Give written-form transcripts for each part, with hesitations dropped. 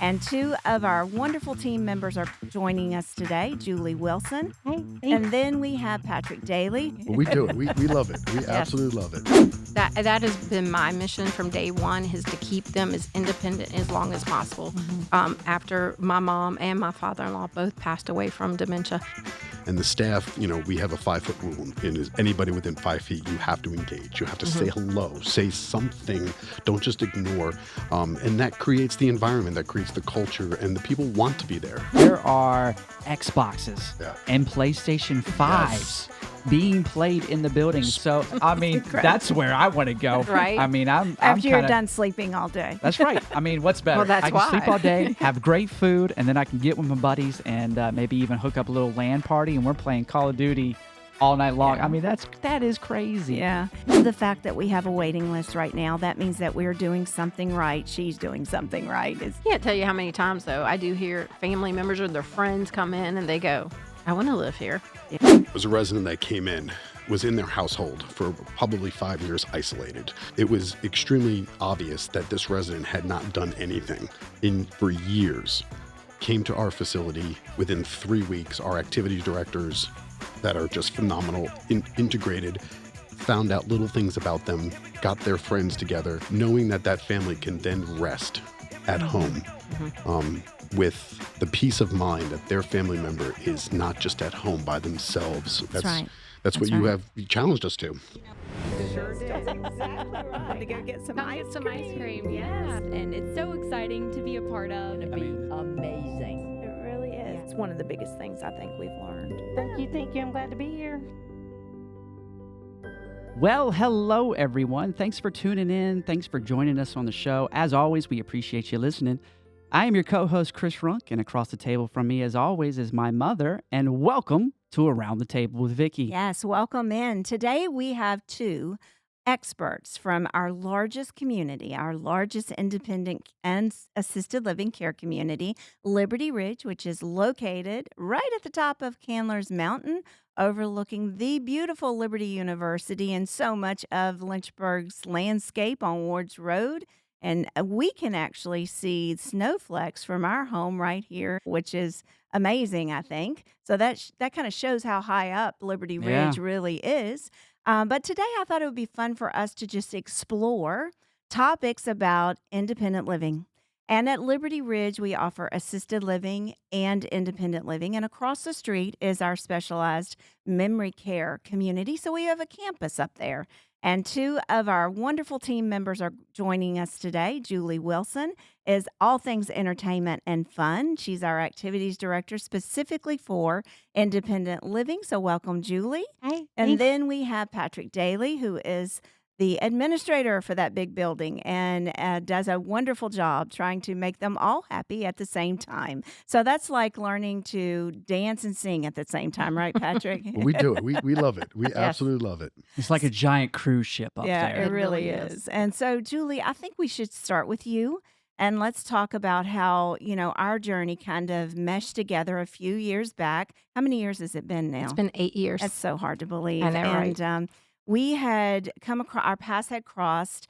And two of our wonderful team members are joining us today, Julie Wilson. Hey, And then we have Patrick Daley. Well, we do it. We love it. We absolutely love it. that has been my mission from day one, is to keep them as independent as long as possible. After my mom and my father-in-law both passed away from dementia. And the staff, we have a 5-foot rule. And anybody within 5 feet, you have to engage. You have to say hello, say something. Don't just ignore. And that creates the environment, that creates the culture, and the people want to be there. There are Xboxes and PlayStation 5s being played in the building. So, I mean, that's where I want to go. Right. I mean, I'm After you're done sleeping all day. That's right. I mean, what's better? Well, that's I can sleep all day, have great food, and then I can get with my buddies and maybe even hook up a little LAN party, and we're playing Call of Duty all night long. Yeah. I mean, that is crazy. Yeah. The fact that we have a waiting list right now, that means that we're doing something right. She's doing something right. Can't tell you how many times, though, I do hear family members or their friends come in and they go, I want to live here. There was a resident that came in, was in their household for probably 5 years isolated. It was extremely obvious that this resident had not done anything for years. Came to our facility within 3 weeks. Our activities directors that are just phenomenal, integrated, found out little things about them, got their friends together, knowing that family can then rest at home with the peace of mind that their family member is not just at home by themselves. That's right. That's what you challenged us to. Sure did. Exactly right. To go get some ice cream. Yes. And it's so exciting to be a part of. Amazing. It really is. It's one of the biggest things I think we've learned. Thank you. I'm glad to be here. Well, hello, everyone. Thanks for tuning in. Thanks for joining us on the show. As always, we appreciate you listening. I am your co-host, Chris Runk, and across the table from me, as always, is my mother. And welcome to Around the Table with Vickie. Yes, welcome in. Today we have two experts from our largest community, our largest independent and assisted living care community, Liberty Ridge, which is located right at the top of Candler's Mountain, overlooking the beautiful Liberty University and so much of Lynchburg's landscape on Ward's Road. And we can actually see snowflakes from our home right here, which is amazing, I think. So that kind of shows how high up Liberty Ridge really is. But today I thought it would be fun for us to just explore topics about independent living. And at Liberty Ridge, we offer assisted living and independent living. And across the street is our specialized memory care community. So we have a campus up there. And two of our wonderful team members are joining us today. Julie Wilson is all things entertainment and fun. She's our activities director specifically for independent living. So welcome, Julie. Hey, and then we have Patrick Daley, who is the administrator for that big building and does a wonderful job trying to make them all happy at the same time. So that's like learning to dance and sing at the same time, right, Patrick? Well, we do it. We love it. We absolutely love it. It's like a giant cruise ship up there. Yeah, it really is. And so, Julie, I think we should start with you. And let's talk about how, our journey kind of meshed together a few years back. How many years has it been now? It's been 8 years. That's so hard to believe. I know, right? And we had come across, our paths had crossed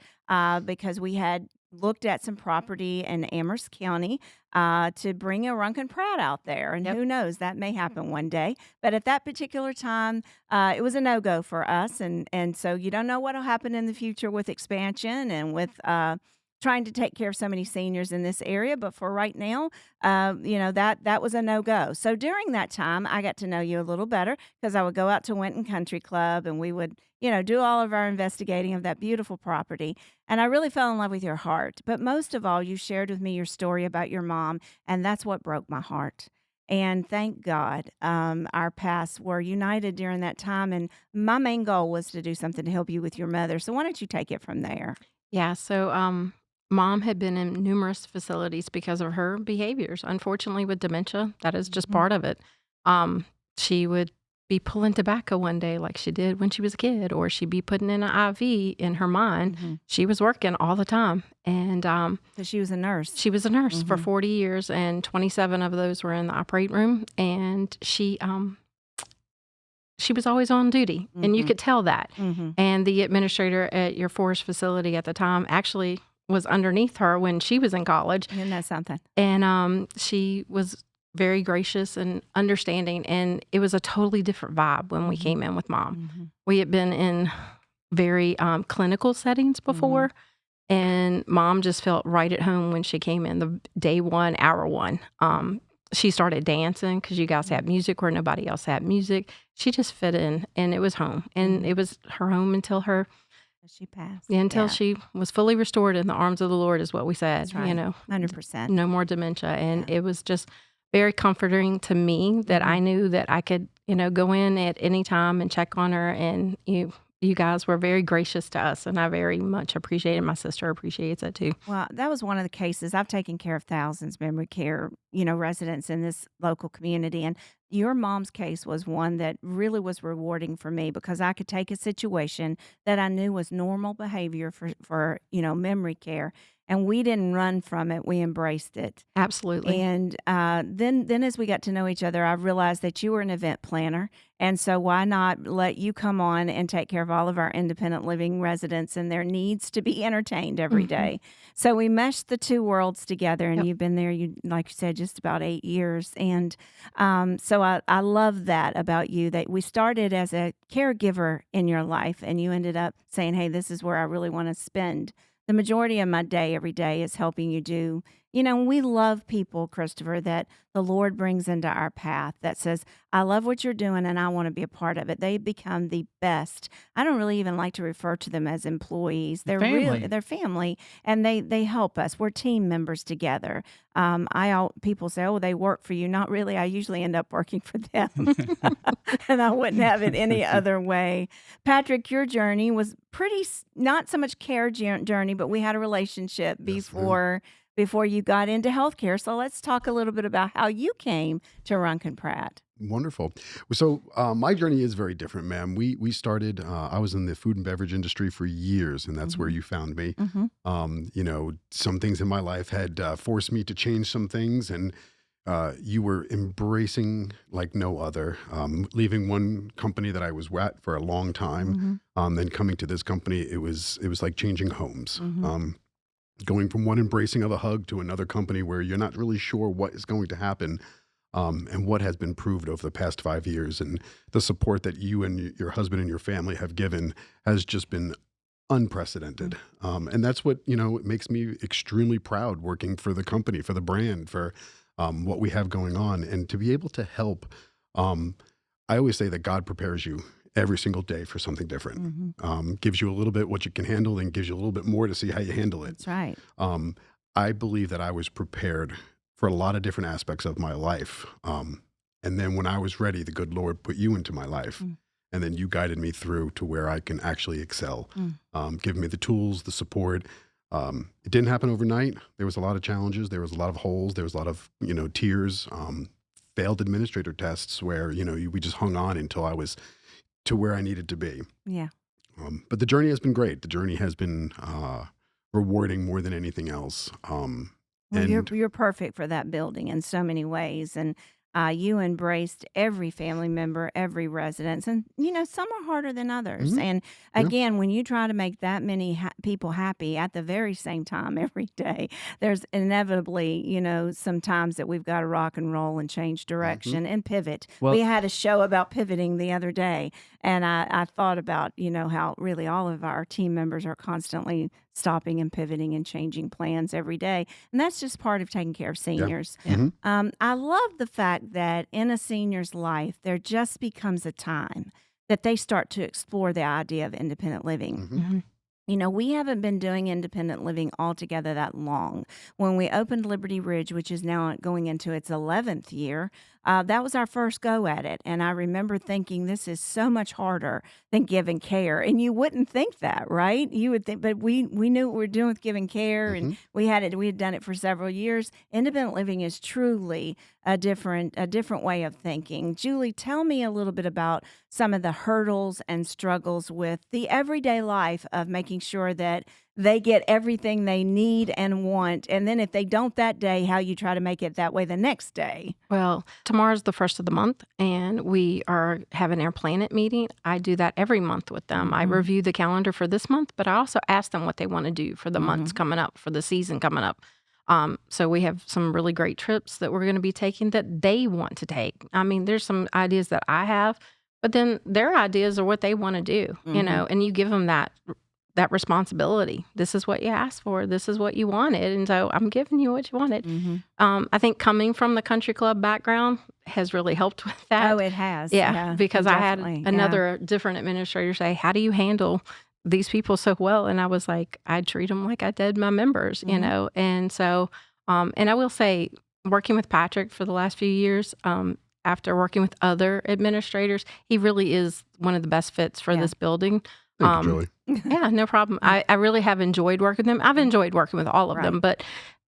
because we had looked at some property in Amherst County to bring a Runkin Pratt out there. And who knows, that may happen one day. But at that particular time, it was a no-go for us. And so you don't know what will happen in the future with expansion and with trying to take care of so many seniors in this area. But for right now, that was a no-go. So during that time, I got to know you a little better because I would go out to Winton Country Club and we would, do all of our investigating of that beautiful property. And I really fell in love with your heart. But most of all, you shared with me your story about your mom, and that's what broke my heart. And thank God our paths were united during that time. And my main goal was to do something to help you with your mother. So why don't you take it from there? Yeah, so Mom had been in numerous facilities because of her behaviors. Unfortunately, with dementia, that is just part of it. She would be pulling tobacco one day like she did when she was a kid, or she'd be putting in an IV in her mind. She was working all the time. And So she was a nurse. she was a nurse for 40 years, and 27 of those were in the operating room. And she was always on duty, and you could tell that. And the administrator at your Forest facility at the time actually was underneath her when she was in college. Isn't that something? And she was very gracious and understanding. And it was a totally different vibe when we came in with Mom. We had been in very clinical settings before. And Mom just felt right at home when she came in, the day one, hour one. She started dancing because you guys had music where nobody else had music. She just fit in, and it was home. And it was her home until She passed. until she was fully restored in the arms of the Lord, is what we said. That's right. 100%. No more dementia. And it was just very comforting to me that I knew that I could, go in at any time and check on her. And you guys were very gracious to us, and I very much appreciate it. My sister appreciates it too. Well, that was one of the cases. I've taken care of thousands memory care, residents in this local community. And your mom's case was one that really was rewarding for me because I could take a situation that I knew was normal behavior for memory care. And we didn't run from it. We embraced it. Absolutely. And then as we got to know each other, I realized that you were an event planner. And so why not let you come on and take care of all of our independent living residents and their needs to be entertained every day. So we meshed the two worlds together, and you've been there, like you said, just about 8 years. And so I love that about you, that we started as a caregiver in your life, and you ended up saying, hey, this is where I really want to spend the majority of my day every day, is helping you do. We love people, Christopher, that the Lord brings into our path that says, I love what you're doing and I want to be a part of it. They become the best. I don't really even like to refer to them as employees. They're Family. they're family, and they help us. We're team members together. People say, oh, they work for you. Not really. I usually end up working for them. And I wouldn't have it any other way. Patrick, your journey was not so much care journey, but we had a relationship before you got into healthcare. So let's talk a little bit about how you came to Runkin Pratt. Wonderful. So my journey is very different, ma'am. We started, I was in the food and beverage industry for years, and that's where you found me. Some things in my life had forced me to change some things, and you were embracing like no other, leaving one company that I was at for a long time, then coming to this company. It was like changing homes. Going from one embracing of a hug to another company where you're not really sure what is going to happen, and what has been proved over the past 5 years. And the support that you and your husband and your family have given has just been unprecedented. And that's what, it makes me extremely proud working for the company, for the brand, for what we have going on. And to be able to help, I always say that God prepares you every single day for something different. Gives you a little bit what you can handle, and gives you a little bit more to see how you handle it. That's right. I believe that I was prepared for a lot of different aspects of my life. And then when I was ready, the good Lord put you into my life. And then you guided me through to where I can actually excel, giving me the tools, the support. It didn't happen overnight. There was a lot of challenges. There was a lot of holes. There was a lot of, tears, failed administrator tests where, we just hung on until I was to where I needed to be. Yeah. But the journey has been great. The journey has been rewarding more than anything else. Well, And you're perfect for that building in so many ways, and you embraced every family member, every residence, and some are harder than others. And again, when you try to make that many people happy at the very same time every day, there's inevitably some times that we've got to rock and roll and change direction and pivot. Well- We had a show about pivoting the other day, and I thought about how really all of our team members are constantly stopping and pivoting and changing plans every day. And that's just part of taking care of seniors. I love the fact that in a senior's life, there just becomes a time that they start to explore the idea of independent living. We haven't been doing independent living altogether that long. When we opened Liberty Ridge, which is now going into its 11th year, that was our first go at it. And I remember thinking, this is so much harder than giving care. And you wouldn't think that, right? You would think, but we knew what we were doing with giving care, and we had done it for several years. Independent living is truly a different way of thinking. Julie, tell me a little bit about some of the hurdles and struggles with the everyday life of making making sure that they get everything they need and want. And then if they don't that day, how you try to make it that way the next day. Well, tomorrow's the first of the month, and we are having our planet meeting. I do that every month with them. I review the calendar for this month, but I also ask them what they want to do for the months coming up, for the season coming up. So we have some really great trips that we're going to be taking that they want to take. I mean, there's some ideas that I have, but then their ideas are what they want to do, and you give them that responsibility. This is what you asked for. This is what you wanted. And so I'm giving you what you wanted. I think coming from the country club background has really helped with that. Oh, it has. Yeah, because I had definitely. another different administrator say, how do you handle these people so well? And I was like, I treat them like I did my members, And so, and I will say, working with Patrick for the last few years, after working with other administrators, he really is one of the best fits for this building. Thank you, Joey. Yeah, no problem. I really have enjoyed working with him. I've enjoyed working with all of them, but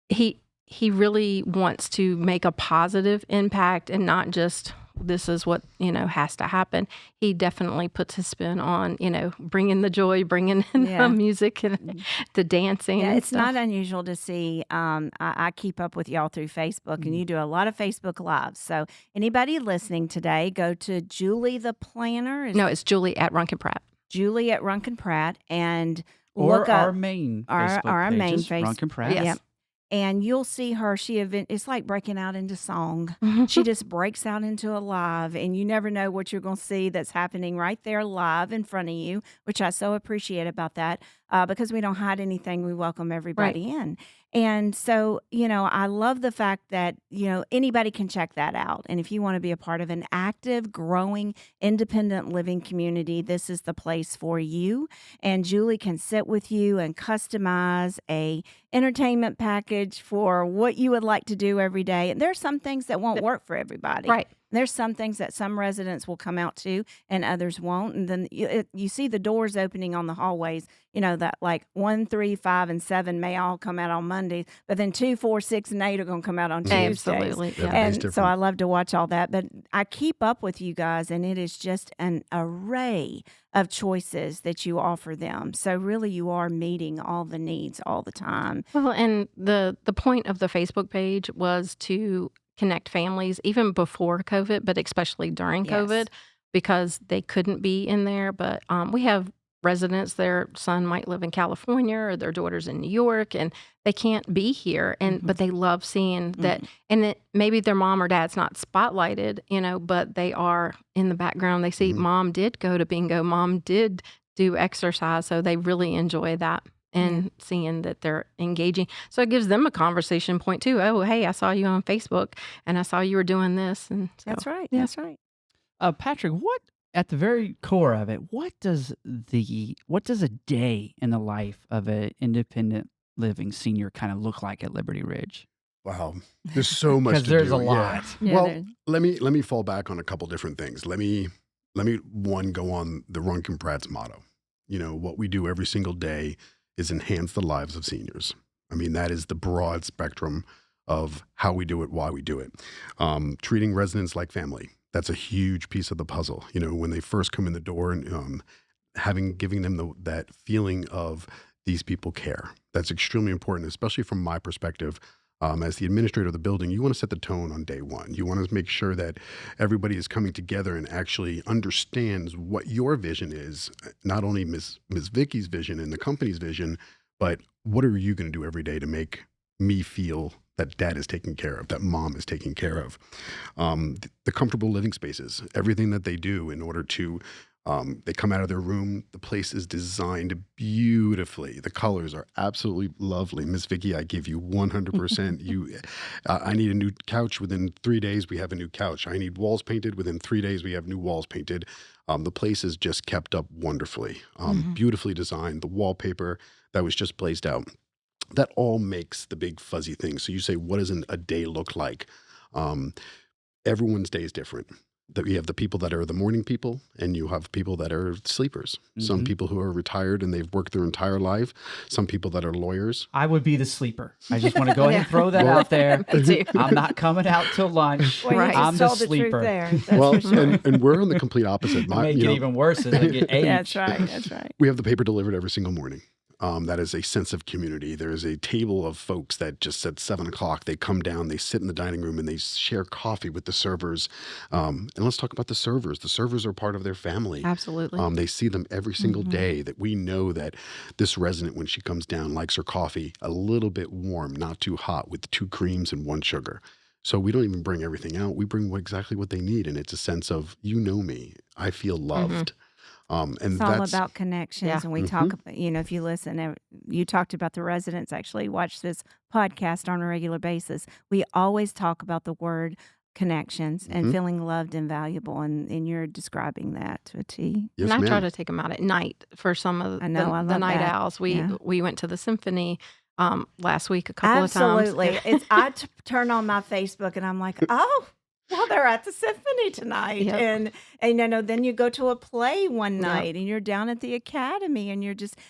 he really wants to make a positive impact and not just this is what, has to happen. He definitely puts his spin on, bringing the joy, bringing in the music and the dancing. Yeah, and it's stuff. not unusual to see. I keep up with y'all through Facebook, and you do a lot of Facebook Lives. So anybody listening today, go to Julie the Planner. No, it's Julie at Runkin Pratt. Julie at Runkin Pratt, and Or look our up main our Facebook main pages, face. Runkin Pratt. Yes. Yep. And you'll see her. It's like breaking out into song. She just breaks out into a live, and you never know what you're going to see that's happening right there live in front of you, which I so appreciate about that because we don't hide anything. We welcome everybody in. And so, I love the fact that, anybody can check that out. And if you want to be a part of an active, growing, independent living community, this is the place for you. And Julie can sit with you and customize a entertainment package for what you would like to do every day. And there's some things that won't work for everybody. Right. There's some things that some residents will come out to and others won't. And then you see the doors opening on the hallways, that like 1, 3, 5, and 7 may all come out on Mondays, but then 2, 4, 6, and 8 are going to come out on Tuesdays. Absolutely. Yeah. And so I love to watch all that. But I keep up with you guys, and it is just an array of choices that you offer them. So really you are meeting all the needs all the time. Well, and the point of the Facebook page was to connect families even before COVID, but especially during COVID, because they couldn't be in there. But we have residents, their son might live in California or their daughter's in New York, and they can't be here. And but they love seeing that, and maybe their mom or dad's not spotlighted, but they are in the background. They see mom did go to bingo, mom did do exercise, so they really enjoy that. And seeing that they're engaging. So it gives them a conversation point too. Oh, hey, I saw you on Facebook and I saw you were doing this. And so, That's right. Yeah. That's right. Patrick, what at the very core of it, what does a day in the life of an independent living senior kind of look like at Liberty Ridge? Wow, there's so much to do. There's a lot. Yeah, Well, let me fall back on a couple different things. Let me one go on the Runkin Pratt's motto. What we do every single day is enhance the lives of seniors. I mean, that is the broad spectrum of how we do it, why we do it. Treating residents like family. That's a huge piece of the puzzle. When they first come in the door and giving them that feeling of these people care. That's extremely important, especially from my perspective. As the administrator of the building, you want to set the tone on day one. You want to make sure that everybody is coming together and actually understands what your vision is, not only Ms. Vickie's vision and the company's vision, but what are you going to do every day to make me feel that dad is taken care of, that mom is taken care of. The comfortable living spaces, everything that they do in order to they come out of their room. The place is designed beautifully. The colors are absolutely lovely. Miss Vickie, I give you 100%. I need a new couch. Within 3 days, we have a new couch. I need walls painted. Within 3 days, we have new walls painted. The place is just kept up wonderfully, beautifully designed. The wallpaper that was just blazed out. That all makes the big fuzzy thing. So you say, what does a day look like? Everyone's day is different. that you have the people that are the morning people, and you have people that are sleepers. Some Mhm. people who are retired and they've worked their entire life. Some people that are lawyers. I would be the sleeper. I just want to go ahead and throw that Well- out there. Me too. I'm not coming out till lunch. Well, you Right. just I'm the told the truth sleeper. there. That's Well, for sure. and we're on the complete opposite. Make it even worse as I get age. That's right. That's right. We have the paper delivered every single morning. That is a sense of community. There is a table of folks that just at 7 o'clock, they come down, they sit in the dining room, and they share coffee with the servers. And let's talk about the servers. The servers are part of their family. Absolutely. They see them every single day, that we know that this resident, when she comes down, likes her coffee a little bit warm, not too hot, with 2 creams and 1 sugar. So we don't even bring everything out. We bring exactly what they need. And it's a sense of, you know me, I feel loved. And It's all that's about connections. Yeah. And we talk about, if you listen, you talked about the residents actually watch this podcast on a regular basis. We always talk about the word connections and feeling loved and valuable. And you're describing that to a T. yes, and I try ma'am. to take them out at night for some of I know, I the love night that. owls. Yeah. We went to the symphony last week a couple of Absolutely. times. I turn on my Facebook and I'm like, oh, well, they're at the symphony tonight. Yep. And then you go to a play one Yep. night and you're down at the academy and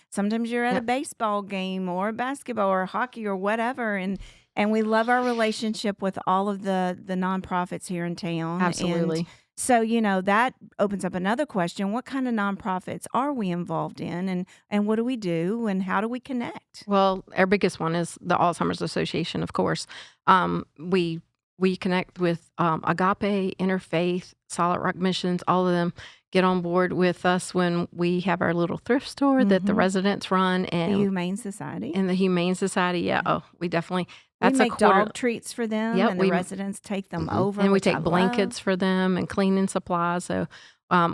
sometimes you're at a Yep. baseball game or basketball or hockey or whatever. And we love our relationship with all of the nonprofits here in town. Absolutely. And so, that opens up another question. What kind of nonprofits are we involved in and what do we do and how do we connect? Well, our biggest one is the Alzheimer's Association, of course. We connect with Agape, Interfaith, Solid Rock Missions. All of them get on board with us when we have our little thrift store that the residents run, The and Humane Society. the Humane Society. Yeah, we definitely. We That's make a quarter, dog treats for them, Yep, and the we- residents take them over. and we which I take blankets love. for them and cleaning supplies. So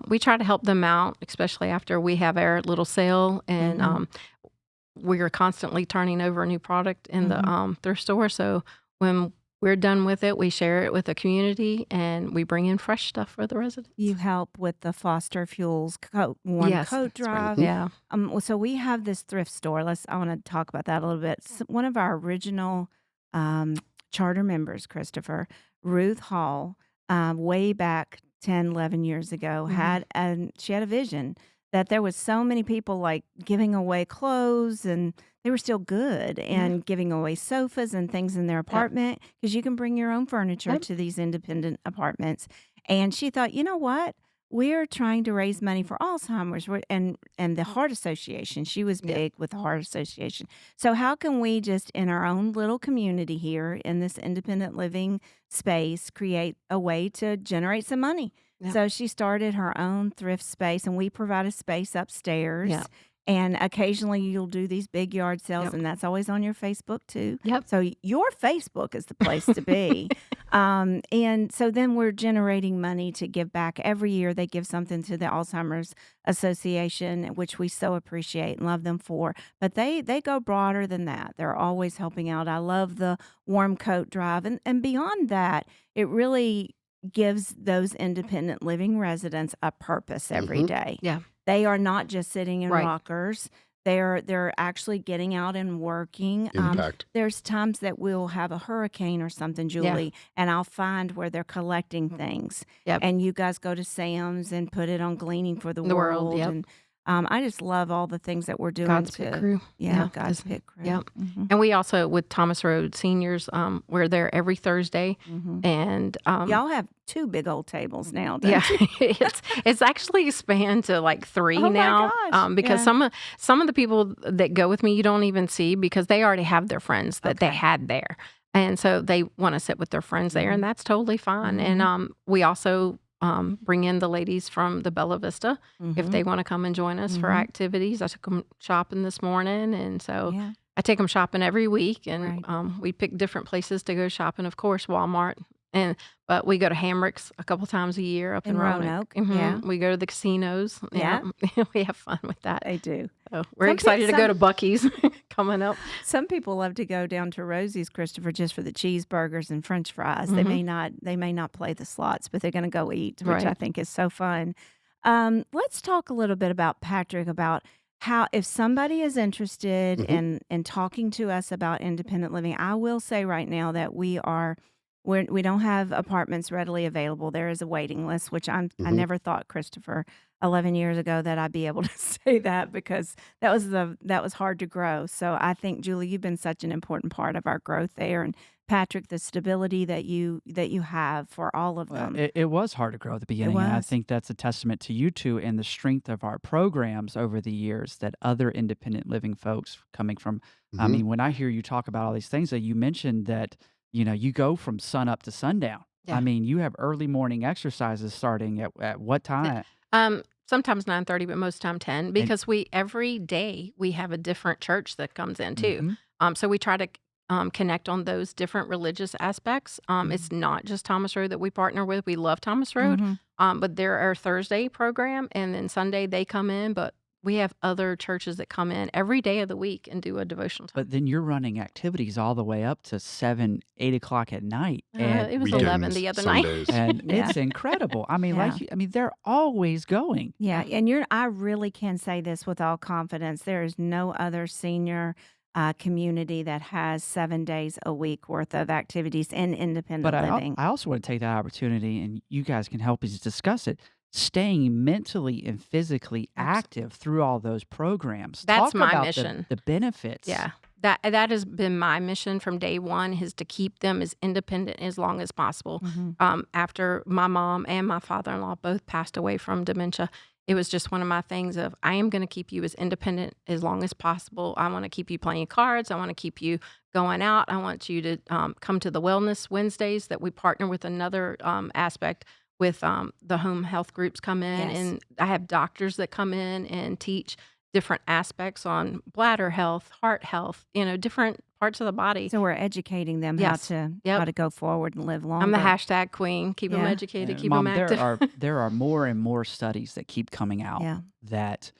we try to help them out, especially after we have our little sale, and we are constantly turning over a new product in the thrift store. So when we're done with it, we share it with the community, and we bring in fresh stuff for the residents. You help with the Foster Fuels warm Yes, coat that's right. drive. Yeah. So we have this thrift store. I want to talk about that a little bit. One of our original charter members, Christopher, Ruth Hall, way back 10, 11 years ago, she had a vision that there was so many people like giving away clothes and they were still good and giving away sofas and things in their apartment because you can bring your own furniture to these independent apartments. And she thought, you know what? We're trying to raise money for Alzheimer's and the Heart Association. She was big with the Heart Association. So how can we just in our own little community here in this independent living space create a way to generate some money? Yeah. So she started her own thrift space, and we provide a space upstairs. Yeah. And occasionally you'll do these big yard sales, Yep. and that's always on your Facebook too. Yep. So your Facebook is the place to be. And so then we're generating money to give back. Every year they give something to the Alzheimer's Association, which we so appreciate and love them for. But they go broader than that. They're always helping out. I love the warm coat drive. And beyond that, it really gives those independent living residents a purpose every day. Yeah. They are not just sitting in Right. rockers. They're actually getting out and working. Impact. There's times that we'll have a hurricane or something, Julie, and I'll find where they're collecting things. Yep. And you guys go to Sam's and put it on Gleaning for the The World, World. yep. And I just love all the things that we're doing. God's Pit Crew. Yeah, Yeah, God's 'cause- Pit Crew. Yep. Mhm, And we also, with Thomas Road Seniors, we're there every Thursday. mhm. And Y'all have 2 big old tables now, don't yeah, you? it's actually expanded to like 3 Oh my now. gosh, Because yeah. some of the people that go with me, you don't even see because they already have their friends that they Okay. had there, and so they want to sit with their friends there, and that's totally fine. And we also bring in the ladies from the Bella Vista if Mhm. they want to come and join us for Mhm. activities. I took them shopping this morning, and so Yeah. I take them shopping every week, and Right. we pick different places to go shopping. Of course, Walmart, but we go to Hamrick's a couple times a year up in In Roanoke. Roanoke, yeah. We go to the casinos. Yeah. We have fun with that. They do. So we're Some excited to go some- to Buc-ee's coming up. Some people love to go down to Rosie's, Christopher, just for the cheeseburgers and French fries. They may not play the slots, but they're going to go eat, which I Right. think is so fun. Let's talk a little bit about Patrick, about how if somebody is interested in talking to us about independent living. I will say right now that we are We don't have apartments readily available. There is a waiting list, which I Mhm. never thought, Christopher, 11 years ago that I'd be able to say that because that was hard to grow. So I think, Julie, you've been such an important part of our growth there, and Patrick, the stability that you have for all of Well, them. it was hard to grow at the It beginning, and I was. think that's a testament to you two and the strength of our programs over the years that other independent living folks coming from. I Mhm. mean, when I hear you talk about all these things that you mentioned that, you go from sun up to sundown. I Yeah. mean, you have early morning exercises starting at what Th time? Sometimes 9:30, but most time 10 And because we every day we have a different church that comes in too. mhm, So we try to connect on those different religious aspects. It's mhm. not just Thomas Road that we partner with. We love Thomas Road, Mhm. but they're our Thursday program, and then Sunday they come in. But we have other churches that come in every day of the week and do a devotional time. But then you're running activities all the way up to 7, 8 o'clock at night, and It was and 11 Weekends, the other night. Sundays. and Yeah. it's incredible. I mean, Yeah. they're always going. Yeah, Yeah. and I really can say this with all confidence. There is no other senior community that has 7 days a week worth of activities in But independent living. I also want to take that opportunity, and you guys can help us discuss it. Staying mentally and physically active through all those programs. That's Talk my about mission. the benefits. Yeah. That has been my mission from day one is to keep them as independent as long as possible. Mhm. After my mom and my father-in-law both passed away from dementia, it was just one of my things of I am going to keep you as independent as long as possible. I want to keep you playing cards. I want to keep you going out. I want you to come to the Wellness Wednesdays that we partner with another aspect with the home health groups come in, Yes. and I have doctors that come in and teach different aspects on bladder health, heart health, different parts of the body. So we're educating them Yes. how Yep. to go forward and live I'm the longer. hashtag queen. Keep them Yeah. educated, keep them Mom, active. there are more and more studies that keep coming out Yeah. that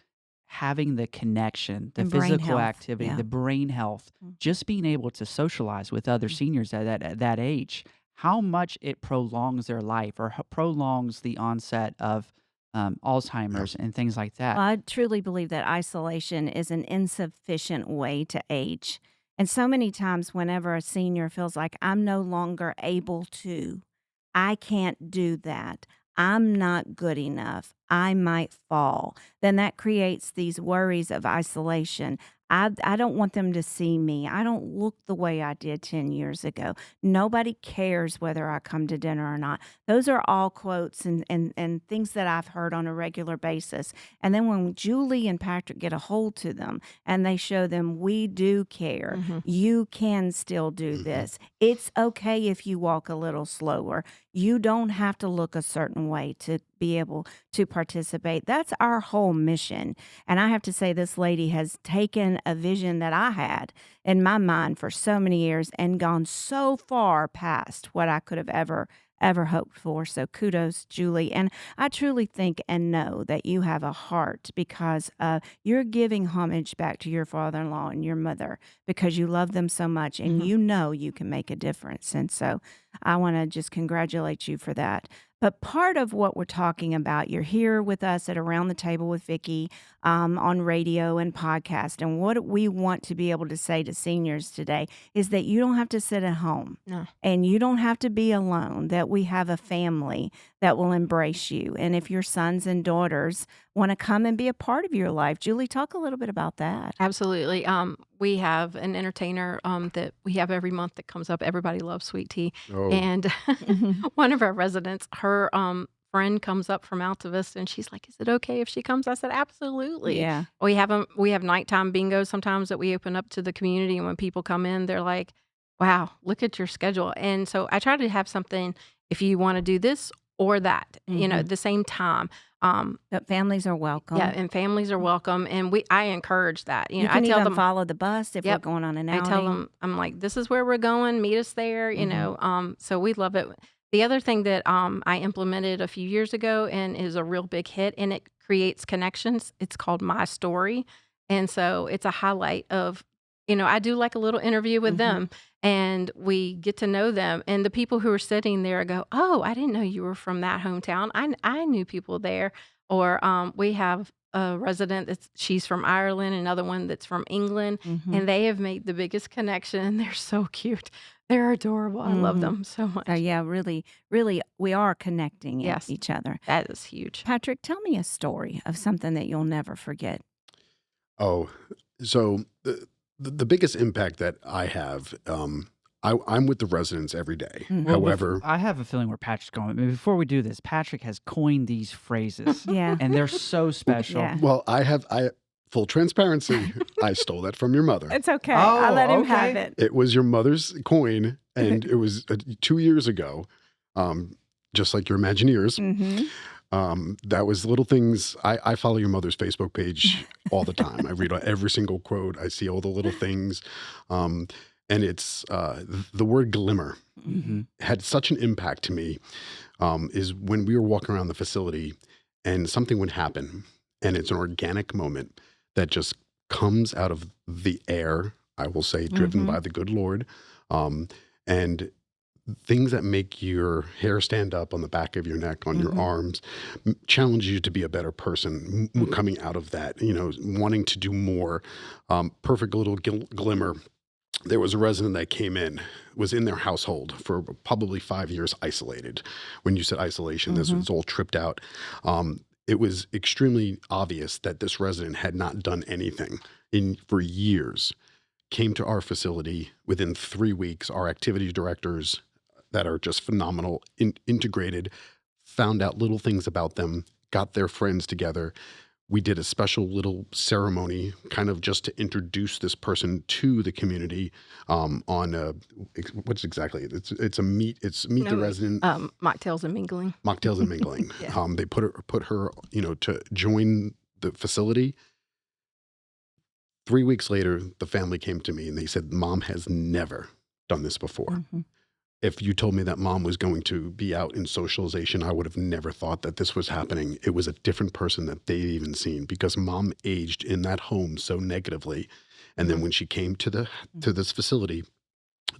having the connection, the And brain physical health, activity, yeah. the brain health, Mhm. just being able to socialize with other seniors at that age, how much it prolongs their life or prolongs the onset of Yeah. Alzheimer's and things like that. Well, I truly believe that isolation is an insufficient way to age. And so many times, whenever a senior feels like I'm no longer able to, I can't do that, I'm not good enough, I might fall, then that creates these worries of isolation. I don't want them to see me. I don't look the way I did 10 years ago. Nobody cares whether I come to dinner or not. Those are all quotes and things that I've heard on a regular basis. And then when Julie and Patrick get a hold to them and they show them we do care, Mhm. you can still do Mhm. this. It's okay if you walk a little slower. You don't have to look a certain way to be able to participate. That's our whole mission. And I have to say, this lady has taken a vision that I had in my mind for so many years and gone so far past what I could have ever hoped for. So kudos, Julie. And I truly think and know that you have a heart because you're giving homage back to your father-in-law and your mother because you love them so much and Mhm. you know you can make a difference. And so I want to just congratulate you for that. But part of what we're talking about, you're here with us at Around the Table with Vickie on radio and podcast. And what we want to be able to say to seniors today is that you don't have to sit at home No. and you don't have to be alone, that we have a family that will embrace you. And if your sons and daughters want to come and be a part of your life, Julie, talk a little bit about that. Absolutely. We have an entertainer that we have every month that comes up. Everybody loves sweet tea. Oh, And Mhm. one of our residents, her friend comes up from Alta Vista and she's like, "Is it okay if she comes?" I said, "Absolutely." Yeah. We have nighttime bingo sometimes that we open up to the community, and when people come in, they're like, "Wow, look at your schedule." And so I try to have something if you want to do this or that, at Mhm. the same time. But families are welcome. Yeah, and families are welcome, and I encourage that. You I can tell even them, follow the bus if we're Yep. going on an I outing. tell them, I'm like, "This is where we're going. Meet us there." Mhm. So we love it. The other thing that I implemented a few years ago and is a real big hit, and it creates connections. It's called My Story, and so it's a highlight of, I do like a little interview with Mhm. them, and we get to know them. And the people who are sitting there go, "Oh, I didn't know you were from that hometown. I knew people there." Or we have a resident she's from Ireland, another one that's from England, Mhm. and they have made the biggest connection. They're so cute. They're adorable. I love Mhm. them so So much. yeah, really, really, we are connecting Yes, each other. that is huge. Patrick, tell me a story of something that you'll never forget. Oh, so the biggest impact that I have, I'm with the residents every day. Mhm. Well, However, I have a feeling where Patrick's going. I mean, before we do this, Patrick has coined these phrases, Yeah. and they're so special. Yeah. well, I full transparency, I stole that from your mother. It's okay. I let him have okay. it. It was your mother's coin, and it was 2 years ago. Just like your Imagineers. Mhm. That was little things. I follow your mother's Facebook page all the time. I read every single quote. I see all the little things. And it's the word glimmer Mhm. had such an impact to me, is when we were walking around the facility and something would happen, and it's an organic moment that just comes out of the air, I will say, driven Mhm. by the good Lord. And things that make your hair stand up on the back of your neck, on your Mhm. arms, challenge you to be a better person, coming out of that, wanting to do more. Perfect little glimmer. There was a resident that came in, was in their household for probably 5 years, isolated. When you said isolation, this Mhm. was all tripped out. It was extremely obvious that this resident had not done anything for years. Came to our facility within 3 weeks. Our activity directors that are just phenomenal, integrated, found out little things about them, got their friends together. We did a special little ceremony, kind of just to introduce this person to the community. What's exactly? It's meet the No, resident, mocktails and mingling. mocktails and mingling. Yeah. They put her, to join the facility. 3 weeks later, the family came to me and they said, "Mom has never done this before." Mhm. If you told me that mom was going to be out in socialization, I would have never thought that this was happening. It was a different person that they'd even seen, because mom aged in that home so negatively. And then when she came to this facility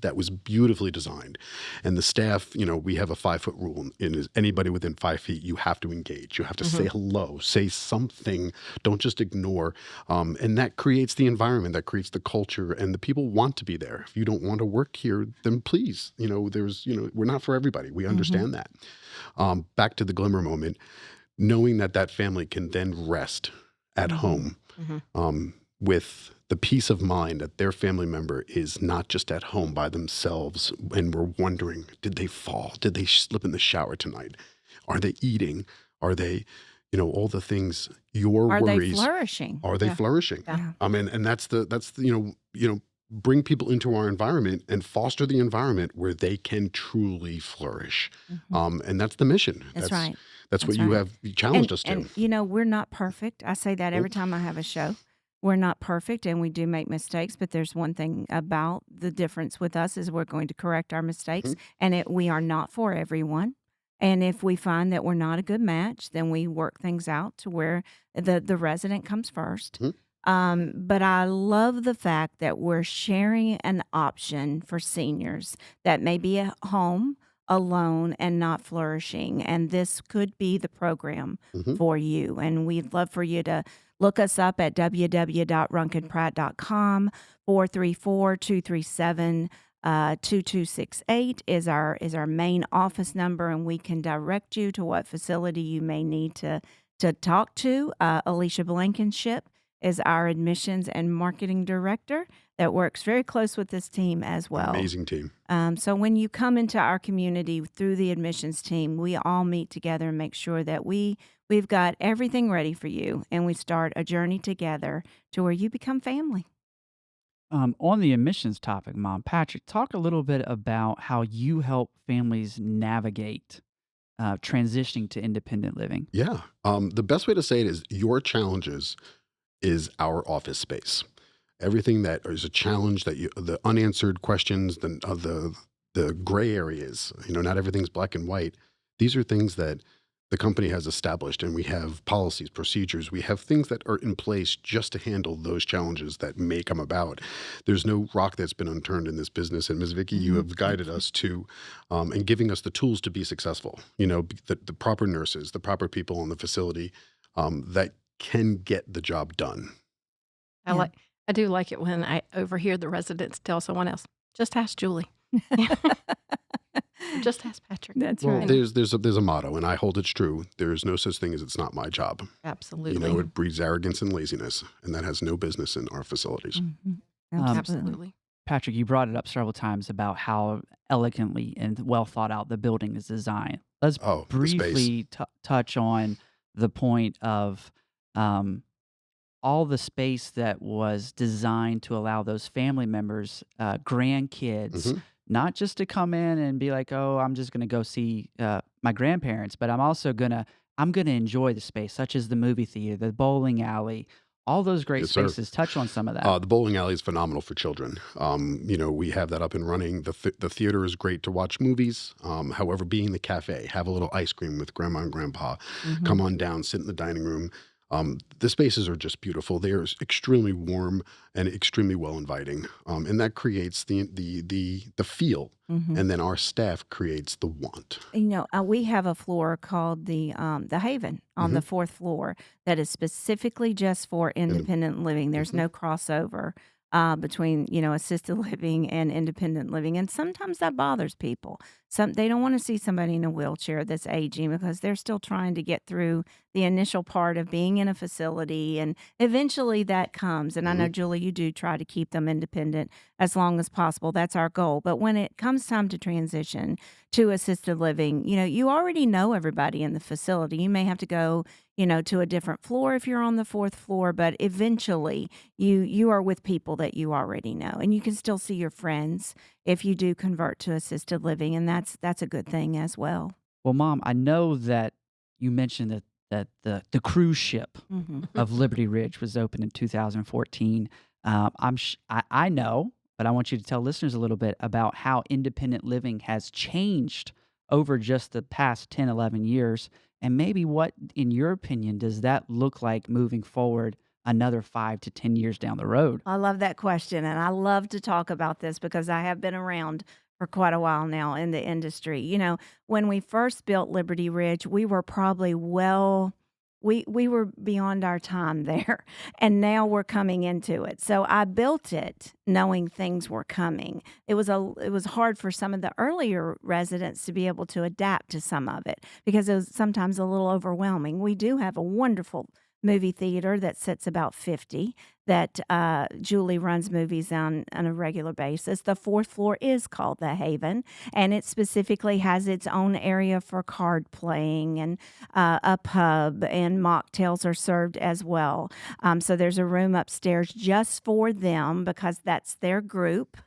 that was beautifully designed, and the staff, we have a 5-foot rule. And anybody within 5 feet, you have to engage. You have to say hello, say something. Don't just ignore. And that creates the environment, that creates the culture, and the people want to be there. If you don't want to work here, then please, we're not for everybody. We understand that. Back to the glimmer moment, knowing that family can then rest at home, with the peace of mind that their family member is not just at home by themselves, and we're wondering, did they fall? Did they slip in the shower tonight? Are they eating? Are they, all the things, your Are they worries, flourishing? are they Yeah. flourishing? Yeah. And that's the, bring people into our environment and foster the environment where they can truly flourish. And that's the mission. That's right. That's what That's right. you challenged us to. And we're not perfect. I say that every time I have a show. We're not perfect, and we do make mistakes, but there's one thing about the difference with us is we're going to correct our mistakes, and we are not for everyone. And if we find that we're not a good match, then we work things out to where the resident comes first. But I love the fact that we're sharing an option for seniors that may be at home alone and not flourishing. And this could be the program for you. And we'd love for you to look us up at www.runkenpratt.com. 434-237-2268 is our main office number, and we can direct you to what facility you may need to talk to. Alicia Blankenship is our admissions and marketing director that works very close with this team as well. Amazing team. So when you come into our community through the admissions team, we all meet together and make sure that we've got everything ready for you, and we start a journey together to where you become family. On the admissions topic, Mom, Patrick, talk a little bit about how you help families navigate transitioning to independent living. Yeah. The best way to say it is your challenges is our office space. Everything that is a challenge, the unanswered questions, the gray areas, not everything's black and white. These are things that the company has established, and we have policies, procedures. We have things that are in place just to handle those challenges that may come about. There's no rock that's been unturned in this business. And Ms. Vickie, you have guided us to, and giving us the tools to be successful. The proper nurses, the proper people in the facility, that can get the job done. Yeah. I do like it when I overhear the residents tell someone else, "Just ask Julie." Or just ask Patrick. That's Well, right. there's a motto, and I hold it's true. There is no such thing as it's not my job. Absolutely. You know, it breeds arrogance and laziness, and that has no business in our facilities. Mhm. Absolutely. Patrick, you brought it up several times about how elegantly and well thought out the building is designed. Let's Oh, the space. briefly touch on the point of um, all the space that was designed to allow those family members, grandkids, Mhm. not just to come in and be like, "Oh, I'm just going to go see my grandparents," but I'm gonna enjoy the space, such as the movie theater, the bowling alley, all those great Yes, sir. spaces. Touch on some of that. The bowling alley is phenomenal for children. You know, we have that up and running. The theater is great to watch movies. However, being the cafe, have a little ice cream with grandma and grandpa. Mhm. Come on down, sit in the dining room. The spaces are just beautiful. They are extremely warm and extremely well inviting, and that creates the feel. Mhm. And then our staff creates the want. We have a floor called the Haven on the fourth floor that is specifically just for independent living. There's no crossover between assisted living and independent living, and sometimes that bothers people. They don't want to see somebody in a wheelchair that's aging because they're still trying to get through the initial part of being in a facility, and eventually that comes. And I know, Julie, you do try to keep them independent as long as possible. That's our goal. But when it comes time to transition to assisted living, you already know everybody in the facility. You may have to go, to a different floor if you're on the fourth floor, but eventually you are with people that you already know, and you can still see your friends if you do convert to assisted living, and that's a good thing as well. Well, Mom, I know that you mentioned that the cruise ship Mhm. of Liberty Ridge was opened in 2014. I know, but I want you to tell listeners a little bit about how independent living has changed over just the past 10, 11 years, and maybe what, in your opinion, does that look like moving forward another 5 to 10 years down the road? I love that question, and I love to talk about this because I have been around for quite a while now in the industry. When we first built Liberty Ridge, we were probably we were beyond our time there, and now we're coming into it. So I built it knowing things were coming. It was hard for some of the earlier residents to be able to adapt to some of it because it was sometimes a little overwhelming. We do have a wonderful movie theater that sits about 50 that Julie runs movies on a regular basis. The fourth floor is called the Haven, and it specifically has its own area for card playing, and a pub and mocktails are served as well. So there's a room upstairs just for them because that's their group.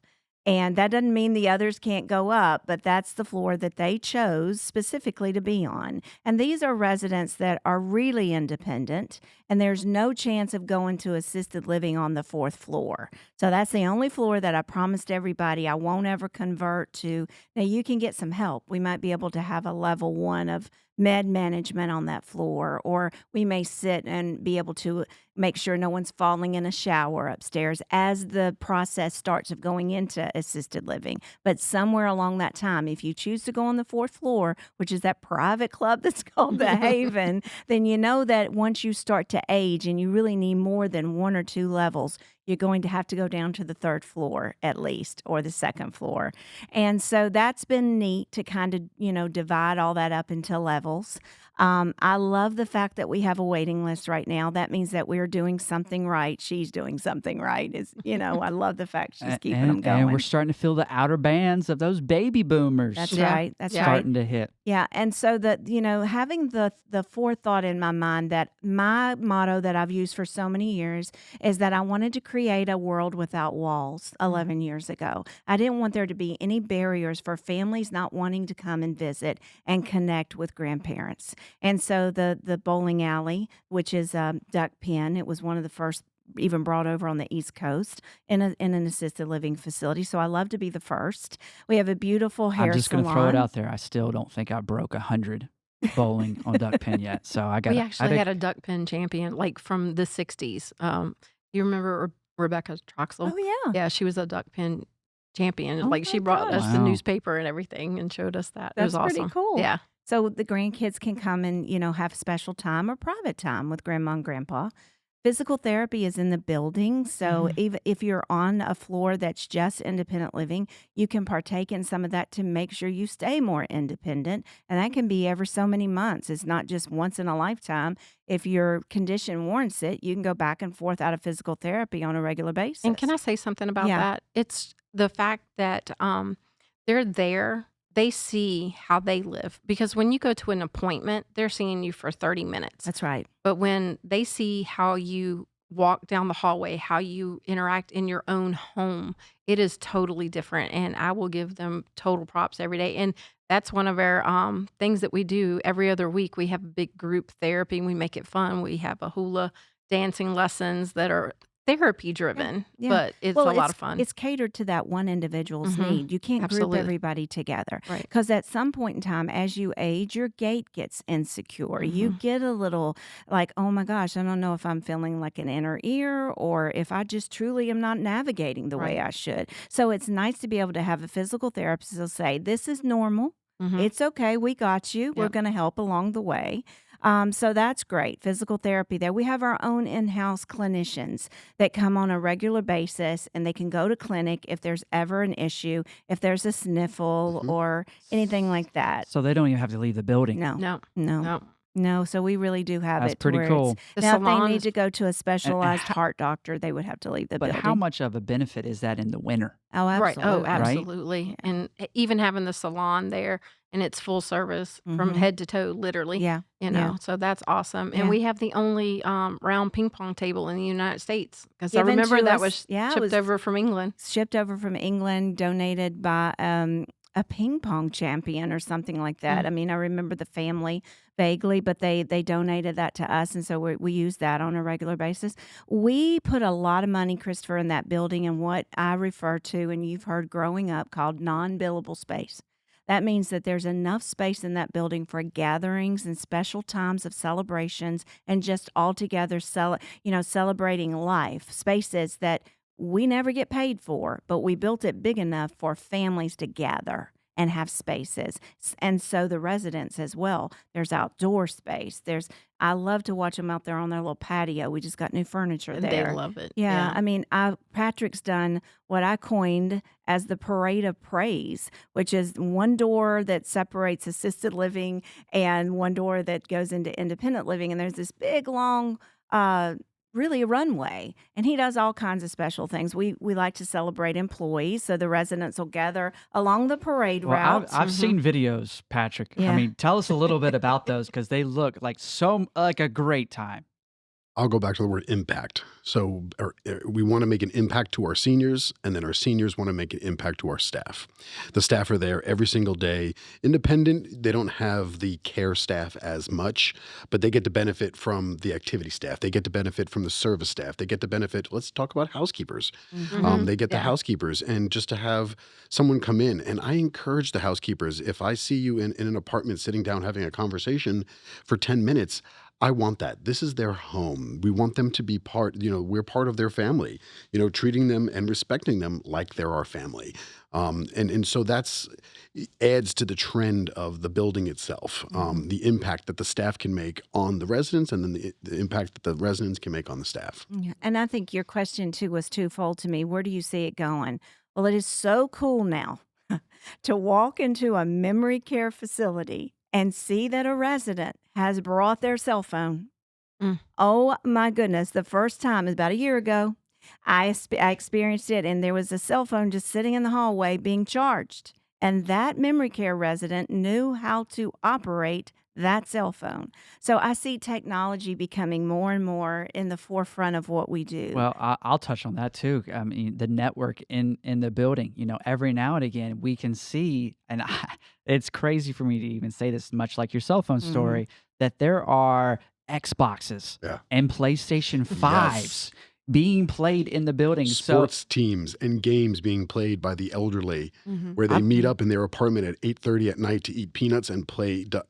And that doesn't mean the others can't go up, but that's the floor that they chose specifically to be on. And these are residents that are really independent, and there's no chance of going to assisted living on the fourth floor. So that's the only floor that I promised everybody I won't ever convert to. Now, you can get some help. We might be able to have a level 1 of med management on that floor, or we may sit and be able to make sure no one's falling in a shower upstairs as the process starts of going into assisted living. But somewhere along that time, if you choose to go on the fourth floor, which is that private club that's called the Haven, then you know that once you start to age and you really need more than 1 or 2 levels, you're going to have to go down to the third floor at least, or the second floor. And so that's been neat to kind of, divide all that up into levels. I love the fact that we have a waiting list right now. That means that we're doing something right. She's doing something right. I love the fact she's keeping them going. And we're starting to feel the outer bands of those baby boomers. That's Yeah. right. That's right. starting to hit. Yeah, and so having the forethought in my mind that my motto that I've used for so many years is that I wanted to create a world without walls 11 years ago. I didn't want there to be any barriers for families not wanting to come and visit and connect with grandparents. And so the bowling alley, which is Duck Pen, it was one of the first even brought over on the East Coast in an assisted living facility. So I love to be the first. We have a beautiful hair I'm just going salon. to throw it out there. I still don't think I broke 100 bowling on duck pin yet. So I got. We actually had a duck pin champion, like from the 60s. You remember Rebecca Troxel? Oh, yeah. Yeah, she was a duck pin champion. Oh Like she my brought us the gosh. newspaper and everything and showed us that. It That's was pretty awesome. cool. Yeah. So the grandkids can come and, have special time or private time with grandma and grandpa. Physical therapy is in the building. So Mhm. even if you're on a floor that's just independent living, you can partake in some of that to make sure you stay more independent. And that can be every so many months. It's not just once in a lifetime. If your condition warrants it, you can go back and forth out of physical therapy on a regular And can basis. I say something about Yeah, that? It's the fact that they're there, they see how they live. Because when you go to an appointment, they're seeing you for 30 minutes. that's right. But when they see how you walk down the hallway, how you interact in your own home, it is totally different. And I will give them total props every day. And that's one of our things that we do every other week. We have a big group therapy. We make it fun. We have a hula dancing lessons that are therapy Yeah, driven, yeah. but it's Well, a lot it's of fun. it's catered to that one individual's Hmm. need. You can't group Absolutely. everybody together Right. because at some point in time, as you age, your gait gets insecure. You Hmm. get a little like, oh my gosh, I don't know if I'm feeling like an inner ear or if I just truly am not navigating the way Right. I should. So it's nice to be able to have a physical therapist who'll say, "This is normal. Hmm. It's okay. We got you. We're Yep. going to help along the way." So that's great. Physical therapy there. We have our own in-house clinicians that come on a regular basis and they can go to clinic if there's ever an issue, if there's a sniffle Mhm. or anything like that. So they don't even have to leave the building. No, No, no, no. no. So we really do have That's it to pretty where it's cool. The now if they salon need is, to go to a And specialized heart doctor, they would have to leave the but how building. much of a benefit is that in the winter, Oh, right. Oh, absolutely. right? absolutely. Yeah. And even having the salon there and it's full service from Mhm. head to toe, literally, Yeah. you Yeah. know, so that's awesome. And Yeah. we have the only round ping pong table in the United States because I Given remember to that us, was yeah, it shipped was over from England. shipped over from England, donated by a ping pong champion or something like that. Mm. I mean, I remember the family vaguely, but they donated that to us, and so we use that on a regular basis. We put a lot of money, Christopher, in that building, and what I refer to, and you've heard growing up, called non-billable space. That means that there's enough space in that building for gatherings and special times of celebrations and just altogether celebrating life. Spaces that we never get paid for, but we built it big enough for families to gather and have spaces. And so the residents as well. There's outdoor space. I love to watch them out there on their little patio. We just got new furniture And they there. love it. Yeah, Yeah. I mean, Patrick's done what I coined as the parade of praise, which is one door that separates assisted living and one door that goes into independent living. And there's this big, long, really a runway. And he does all kinds of special things. We like to celebrate employees, so the residents will gather along the parade well, route. I've Mhm. seen videos, Patrick. I Yeah. mean, tell us a little bit about those because they look like like a great time. I'll go back to the word impact. So we want to make an impact to our seniors, and then our seniors want to make an impact to our staff. The staff are there every single day. Independent, they don't have the care staff as much, but they get to benefit from the activity staff. They get to benefit from the service staff. They get to benefit, let's talk about housekeepers. Mhm. They get the Yeah. housekeepers, and just to have someone come in. And I encourage the housekeepers, if I see you in an apartment sitting down having a conversation for 10 minutes, I want that. This is their home. We want them to be we're part of their family, treating them and respecting them like they're our family. And so that's adds to the trend of the building itself, the impact that the staff can make on the residents, and then the impact that the residents can make on the staff. Yeah. And I think your question too was twofold to me. Where do you see it going? Well, it is so cool now to walk into a memory care facility and see that a resident has brought their cell phone. Mm. Oh my goodness. The first time is about a year ago. I experienced it, and there was a cell phone just sitting in the hallway being charged. And that memory care resident knew how to operate that cell phone. So I see technology becoming more and more in the forefront of what we do. Well, I'll touch on that too. I mean, the network in the building. Every now and again we can see, and it's crazy for me to even say this, much like your cell phone Mhm. story, that there are Xboxes Yeah. and PlayStation 5s being played in the building. Sports teams and games being played by the elderly, Mhm. where they I'm- meet up in their apartment at 8:30 at night to eat peanuts and play the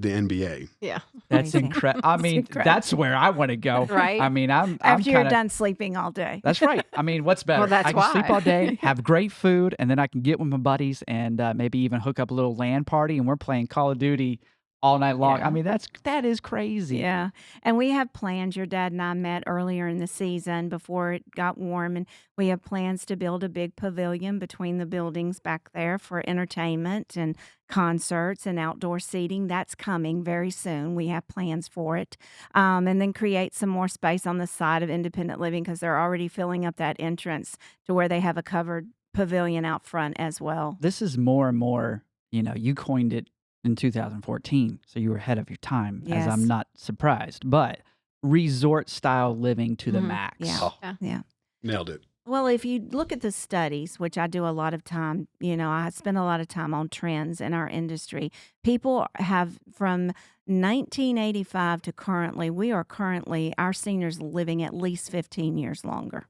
NBA. Yeah. That's Amazing. incredible. I That's mean, incredible. that's where I want to go. Right. I mean, I'm After you're kinda, done sleeping all day. That's right. I mean, what's better? that's I can sleep why. all day, have great food, and then I can get with my buddies and maybe even hook up a little LAN party, and we're playing Call of Duty all night long. Yeah. I mean, that is crazy. Yeah. And we have plans. Your dad and I met earlier in the season before it got warm, and we have plans to build a big pavilion between the buildings back there for entertainment and concerts and outdoor seating. That's coming very soon. We have plans for it. And then create some more space on the side of independent living because they're already filling up that entrance to where they have a covered pavilion out front as well. This is more and more, you coined it in 2014, so you were ahead of your time, as I'm Yes. not surprised. But resort style living to the Mhm. max. Yeah. Oh, Yeah. Yeah. nailed it. Well, if you look at the studies, which I do a lot of time, I spend a lot of time on trends in our industry. People have from 1985 to currently, our seniors living at least 15 years longer.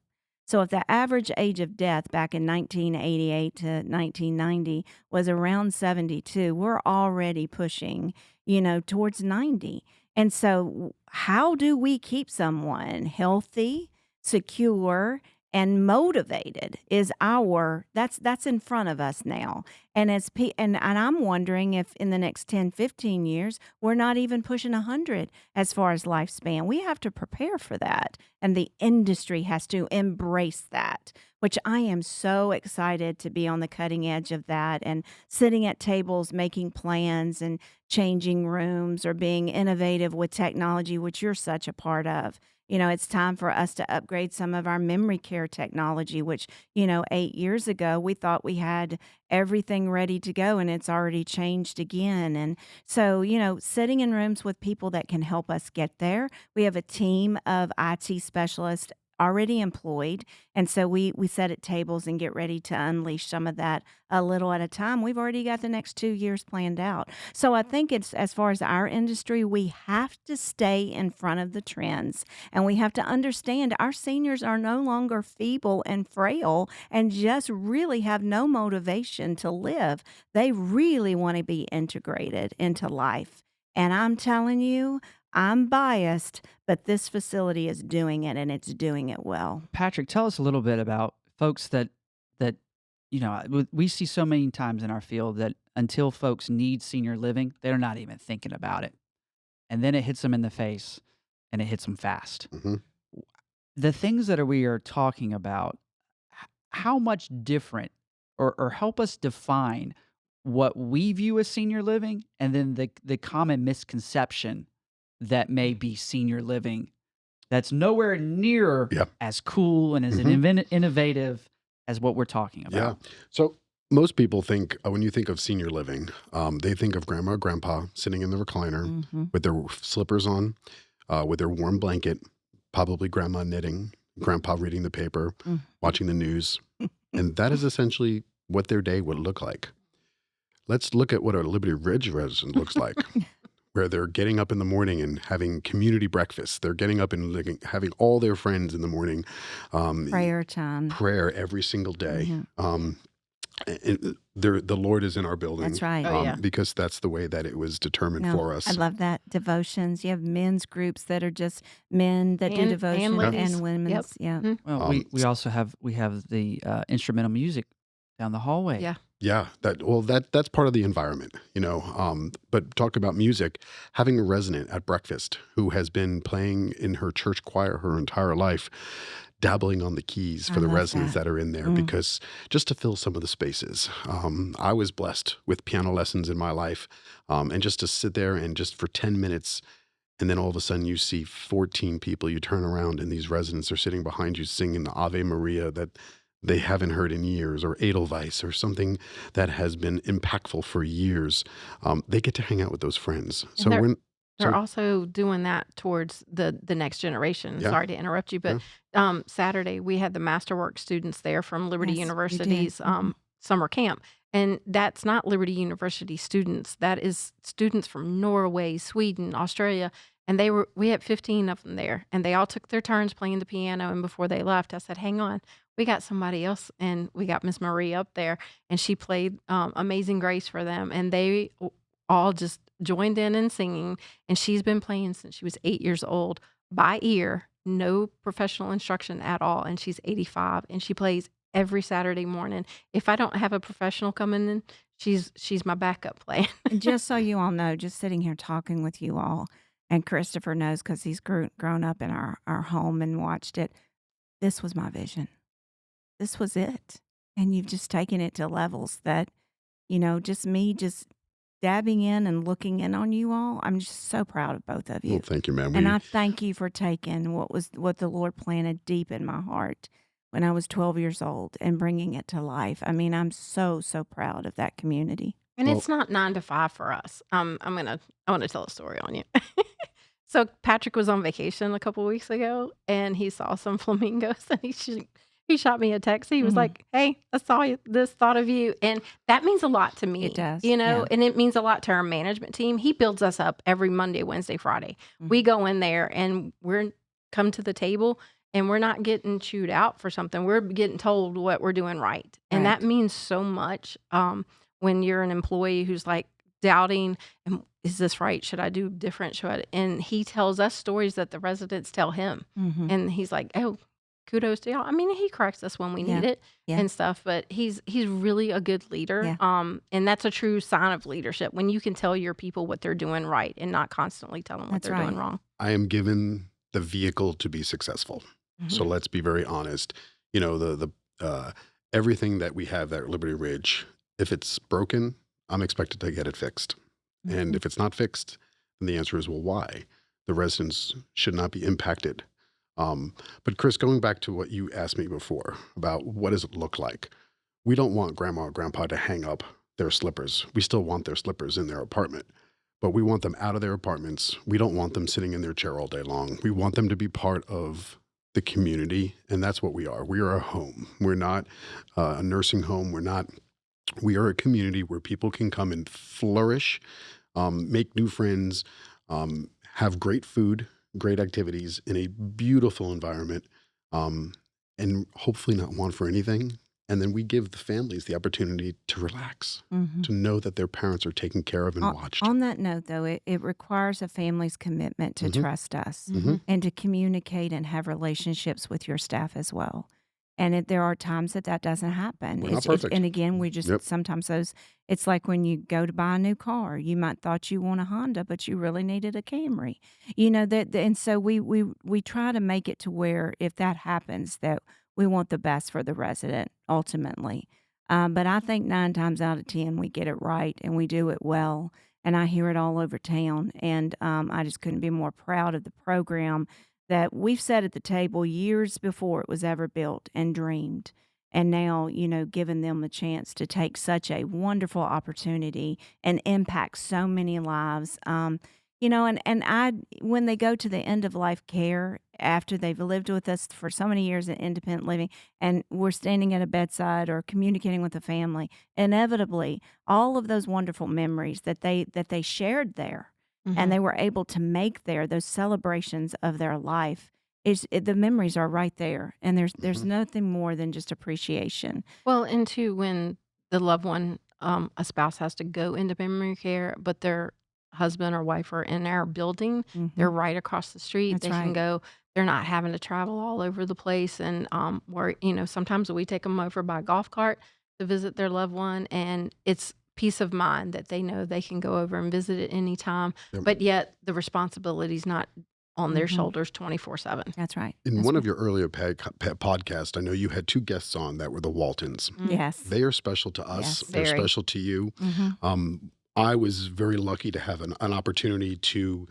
So if the average age of death back in 1988 to 1990 was around 72, we're already pushing, towards 90. And so how do we keep someone healthy, secure, and motivated is that's in front of us now. And and I'm wondering if in the next 10, 15 years we're not even pushing 100 as far as lifespan. We have to prepare for that, and the industry has to embrace that, which I am so excited to be on the cutting edge of that and sitting at tables making plans and changing rooms or being innovative with technology, which you're such a part of. It's time for us to upgrade some of our memory care technology, which, 8 years ago, we thought we had everything ready to go and it's already changed again. And so, sitting in rooms with people that can help us get there. We have a team of IT specialists already employed. And so we sit at tables and get ready to unleash some of that a little at a time. We've already got the next 2 years planned out. So I think it's as far as our industry, we have to stay in front of the trends and we have to understand our seniors are no longer feeble and frail and just really have no motivation to live. They really want to be integrated into life. And I'm telling you, I'm biased, but this facility is doing it and it's doing it well. Patrick, tell us a little bit about folks that we see so many times in our field that until folks need senior living, they're not even thinking about it. And then it hits them in the face and it hits them fast. hmm The things that we are talking about, how much different or help us define what we view as senior living and then the common misconception that may be senior living that's nowhere near Yeah. as cool and as innovative as what we're talking Yeah. about. So most people think when you think of senior living, they think of grandma or grandpa sitting in the recliner Mm-hmm. with their slippers on, with their warm blanket, probably grandma knitting, grandpa reading the paper, Mm. watching the news. And that is essentially what their day would look like. Let's look at what a Liberty Ridge resident looks like, where they're getting up in the morning and having community breakfast. They're getting up and having all their friends in the morning, Prayer time. prayer every single day. Mhm. And the Lord is in our building. That's right. Oh, yeah. Because that's the way that it was determined No, for us. I love that. Devotions. You have men's groups that are just men that do And devotion ladies. and women's. Yeah. Mhm. Well, we also have the instrumental music down the hallway. Yeah. Yeah, that's part of the environment, but talk about music, having a resident at breakfast who has been playing in her church choir her entire life, dabbling on the keys for I the love residents that. that are in there Mm. because just to fill some of the spaces. I was blessed with piano lessons in my life, and just to sit there and just for 10 minutes. And then all of a sudden you see 14 people, you turn around and these residents are sitting behind you singing the Ave Maria that they haven't heard in years, or Edelweiss, or something that has been impactful for years. They get to hang out with those friends. And So they're also doing that towards the next generation. Yeah. Sorry to interrupt you, but Saturday we had the Masterwork students there from Liberty Yes, we did. University's Mhm. summer camp. And that's not Liberty University students. That is students from Norway, Sweden, Australia. And we had 15 of them there. And they all took their turns playing the piano. And before they left, I said, hang on, we got somebody else. And we got Miss Marie up there. And she played Amazing Grace for them. And they all just joined in and singing. And she's been playing since she was 8 years old by ear, no professional instruction at all. And she's 85 and she plays every Saturday morning. If I don't have a professional coming in, she's my backup plan. And just so you all know, just sitting here talking with you all, and Christopher knows because he's grown up in our home and watched it. This was my vision. This was it. And you've just taken it to levels that, just me just dabbing in and looking in on you all. I'm just so proud of both of Well, you. thank you, man. And I thank you for taking what the Lord planted deep in my heart when I was 12 years old and bringing it to life. I mean, I'm so, so proud of that community. And Well, it's not 9 to 5 for us. I wanna tell a story on you. So, Patrick was on vacation a couple weeks ago, and he saw some flamingos, and he shot me a text. He was Mhm. like, "Hey, I saw you this, thought of you," and that means a lot to me, It does, yeah. and it means a lot to our management team. He builds us up every Monday, Wednesday, Friday. We Mhm. go in there, and we're come to the table, and we're not getting chewed out for something. We're getting told what we're doing right, and that Right. means so much, when you're an employee who's, like, doubting, "Is this right? Should I do different? Should I" and he tells us stories that the residents tell him, Mhm. and he's like, "Oh, kudos to y'all." I mean, he corrects us when we Yeah. need it Yeah. and stuff, but he's really a good leader, Yeah. and that's a true sign of leadership when you can tell your people what they're doing right and not constantly tell them what That's they're right. doing wrong. I am given the vehicle to be successful. So Mhm. let's be very honest. The everything that we have at Liberty Ridge, if it's broken, I'm expected to get it fixed. And Mhm. if it's not fixed, then the answer is, well, why? The residents should not be impacted. But Chris, going back to what you asked me before about what does it look like? We don't want grandma or grandpa to hang up their slippers. We still want their slippers in their apartment, but we want them out of their apartments. We don't want them sitting in their chair all day long. We want them to be part of the community, and that's what we are. We are a home. We're not a nursing home. We are a community where people can come and flourish, make new friends, have great food, great activities in a beautiful environment, um, and hopefully not want for anything. And then we give the families the opportunity to relax, Mhm. to know that their parents are taken care of and On watched. on that note, though, it requires a family's commitment to Mhm. trust us Mhm. and to communicate and have relationships with your staff as well. And there are times that doesn't happen. We're not It's perfect. and again, we just Yep. sometimes those. It's like when you go to buy a new car, you might thought you want a Honda, but you really needed a Camry. And so we try to make it to where if that happens, that we want the best for the resident ultimately. But I think 9 times out of 10, we get it right and we do it well, and I hear it all over town, and, I just couldn't be more proud of the program that we've sat at the table years before it was ever built and dreamed, and now, giving them a chance to take such a wonderful opportunity and impact so many lives, and I when they go to the end of life care after they've lived with us for so many years in independent living, and we're standing at a bedside or communicating with a family, inevitably, all of those wonderful memories that they shared there and Mhm. they were able to make there, those celebrations of their life, the memories are right there, and there's Mhm. nothing more than just appreciation. Well, and too, when the loved one, a spouse has to go into memory care, but their husband or wife are in our building, they're Mhm. right across the street. That's They can right. go. They're not having to travel all over the place. And where sometimes we take them over by golf cart to visit their loved one, and it's peace of mind that they know they can go over and visit at any time. Yep. But yet the responsibility's not on their Mhm. shoulders 24/7. That's right. In That's one right. of your earlier podcasts, I know you had two guests on that were the Waltons. Yes. They are special to us. Yes. They're Very. special to you. Mhm. I was very lucky to have an opportunity to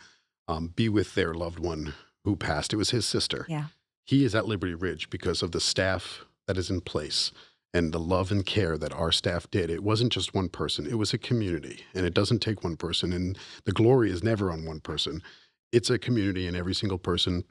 be with their loved one who passed. It was his sister. Yeah. He is at Liberty Ridge because of the staff that is in place and the love and care that our staff did. It wasn't just one person, it was a community, and it doesn't take one person. And the glory is never on one person. It's a community, and every single person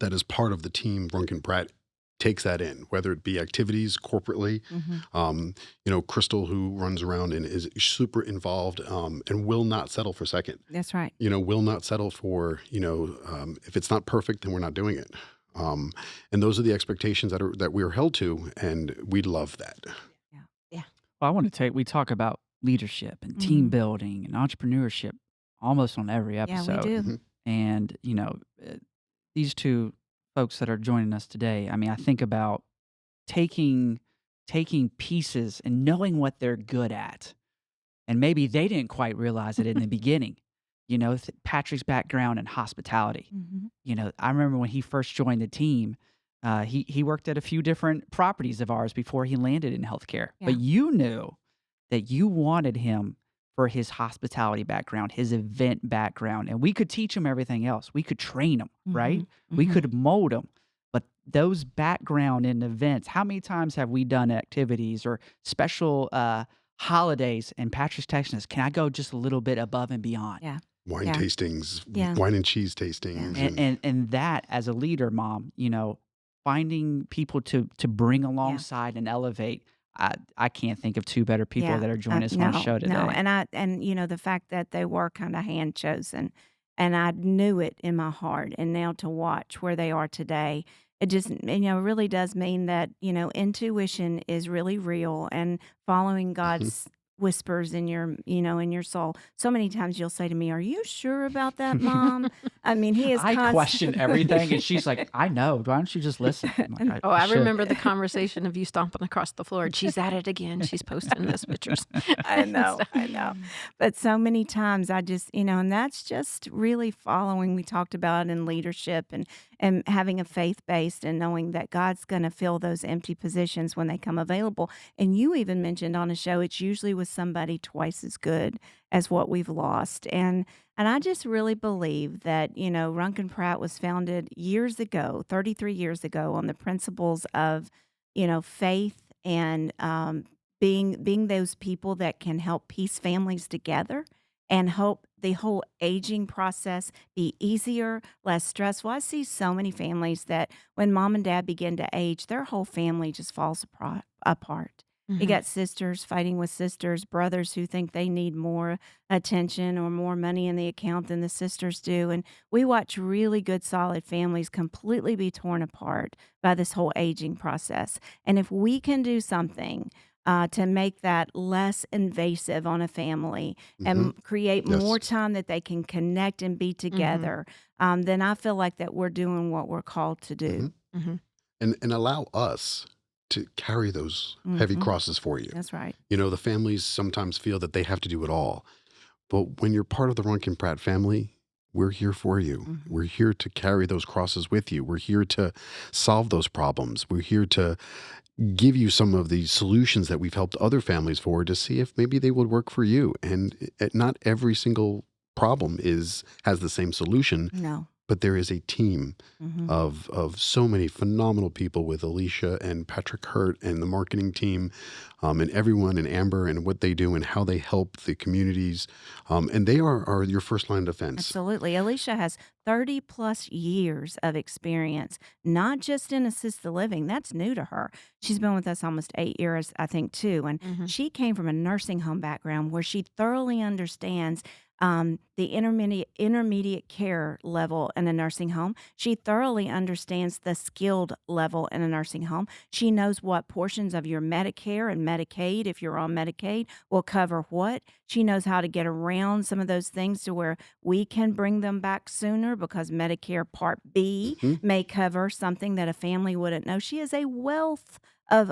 that is part of the team, Brunken Pratt, takes that in, whether it be activities corporately. Mhm. Crystal, who runs around and is super involved, and will not settle for second. That's right. Will not settle for, if it's not perfect, then we're not doing it. And those are the expectations that we're held to, and we love that. Yeah. Yeah. Well, I want to we talk about leadership and team Mhm. building and entrepreneurship almost on every Yeah, we episode. do. Mhm. And, these two folks that are joining us today, I mean, I think about taking taking pieces and knowing what they're good at. And maybe they didn't quite realize it in the beginning. Patrick's background in hospitality. I remember when he first joined the team, he worked at a few different properties of ours before he landed in healthcare. Yeah. But you knew that you wanted him for his hospitality background, his event background, and we could teach him everything else. We could train him, right? We could mold him. But those background in events, how many times have we done activities or special holidays and Patrick's texting us, can I go just a little bit above and beyond? Yeah. Wine Yeah. tastings, Yeah. wine and cheese tastings. And that, as a leader, Mom, finding people to bring alongside and elevate. I can't think of two better people that are joining us on the show today. No, and the fact that they were kind of hand chosen, and I knew it in my heart, and now to watch where they are today, it just really does mean that intuition is really real, and following God's whispers in your soul. So many times you'll say to me, "Are you sure about that, Mom?" I mean, he is. I question everything, and she's like, "I know. Why don't you just listen?" I'm like, I should." remember the conversation of you stomping across the floor, and she's at it again. She's posting those pictures. I know. But so many times I just, and that's just really following. We talked about in leadership and having a faith-based and knowing that God's going to fill those empty positions when they come available. And you even mentioned on a show, it's usually with somebody twice as good as what we've lost. And I just really believe that, Runkin Pratt was founded years ago, 33 years ago, on the principles of, faith and being those people that can help piece families together and help the whole aging process be easier, less stressful. I see so many families that when mom and dad begin to age, their whole family just falls apart. You got sisters fighting with sisters, brothers who think they need more attention or more money in the account than the sisters do. And we watch really good, solid families completely be torn apart by this whole aging process. And if we can do something to make that less invasive on a family and create more time that they can connect and be together, then I feel like that we're doing what we're called to do. And allow us to carry those heavy crosses for you. That's right. The families sometimes feel that they have to do it all. But when you're part of the Runkin Pratt family, we're here for you. We're here to carry those crosses with you. We're here to solve those problems. We're here to give you some of the solutions that we've helped other families for to see if maybe they would work for you. And not every single problem has the same solution. No. But there is a team of so many phenomenal people with Alicia and Patrick Hurt and the marketing team and everyone and Amber and what they do and how they help the communities. And they are your first line of defense. Absolutely. Alicia has 30 plus years of experience, not just in assisted living. That's new to her. She's been with us almost 8 years, I think, too. And she came from a nursing home background where she thoroughly understands the intermediate care level in a nursing home. She thoroughly understands the skilled level in a nursing home. She knows what portions of your Medicare and Medicaid, if you're on Medicaid, will cover what. She knows how to get around some of those things to where we can bring them back sooner because Medicare Part B may cover something that a family wouldn't know. She is a wealth of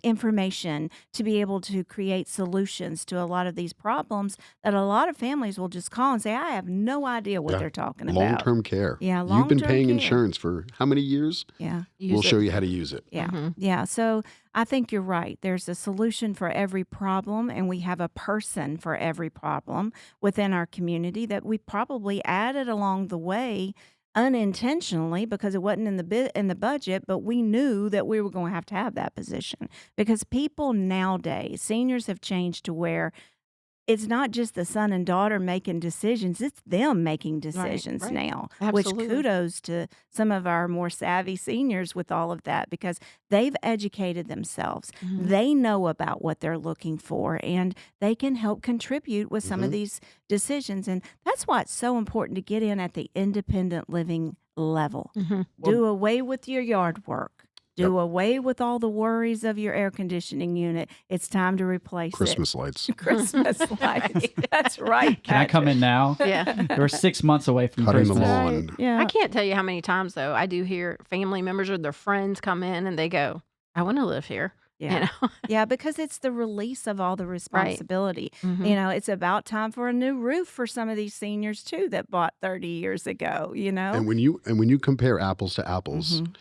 information to be able to create solutions to a lot of these problems that a lot of families will just call and say, I have no idea what they're talking about. Long-term care. Yeah, You've been paying care. Insurance for how many years? Yeah. We'll show you how to use it. Yeah. Yeah. So I think you're right. There's a solution for every problem, and we have a person for every problem within our community that we probably added along the way unintentionally because it wasn't in the budget, but we knew that we were going to have that position because people nowadays, seniors have changed to where it's not just the son and daughter making decisions, it's them making decisions now, Absolutely. which kudos to some of our more savvy seniors with all of that because they've educated themselves. They know about what they're looking for and they can help contribute with some of these decisions. And that's why it's so important to get in at the independent living level. Do away with your yard work. Do away with all the worries of your air conditioning unit. It's time to replace Christmas lights. Christmas lights. That's right. Can I come in now? Yeah. We're 6 months away from Cutting the Christmas. lawn. Yeah. I can't tell you how many times, though, I do hear family members or their friends come in and they go, I want to live here. Yeah. know? Yeah, because it's the release of all the Right. responsibility. Mhm. It's about time for a new roof for some of these seniors too that bought 30 years ago, you know? And when you compare apples to apples, Mhm.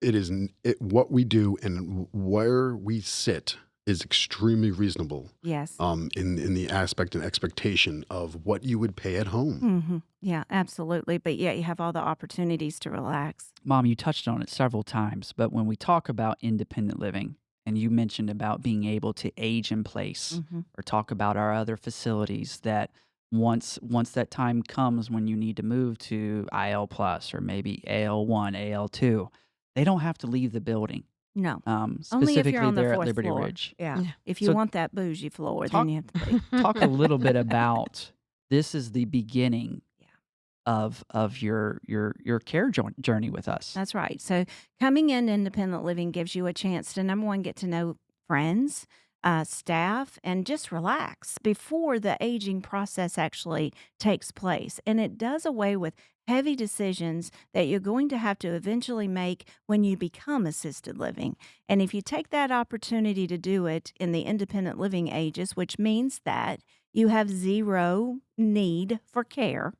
it is what we do and where we sit is extremely reasonable Yes. in the aspect and expectation of what you would pay at home. Mhm. Yeah, absolutely, but yet you have all the opportunities to relax. Mom, you touched on it several times, but when we talk about independent living, and you mentioned about being able to age in place, Mhm. or talk about our other facilities that once that time comes when you need to move to IL plus or maybe AL1, AL2, they don't have to leave the building. No. Only if you're Specifically on the there at 4th Liberty floor. Ridge. Yeah. Yeah. If you So want that bougie floor, then talk you have to leave. talk a little bit about this is the beginning Yeah. of your care journey with us. That's right. So coming in independent living gives you a chance to number one, get to know friends, staff, and just relax before the aging process actually takes place. And it does away with heavy decisions that you're going to have to eventually make when you become assisted living. And if you take that opportunity to do it in the independent living ages, which means that you have zero need for care,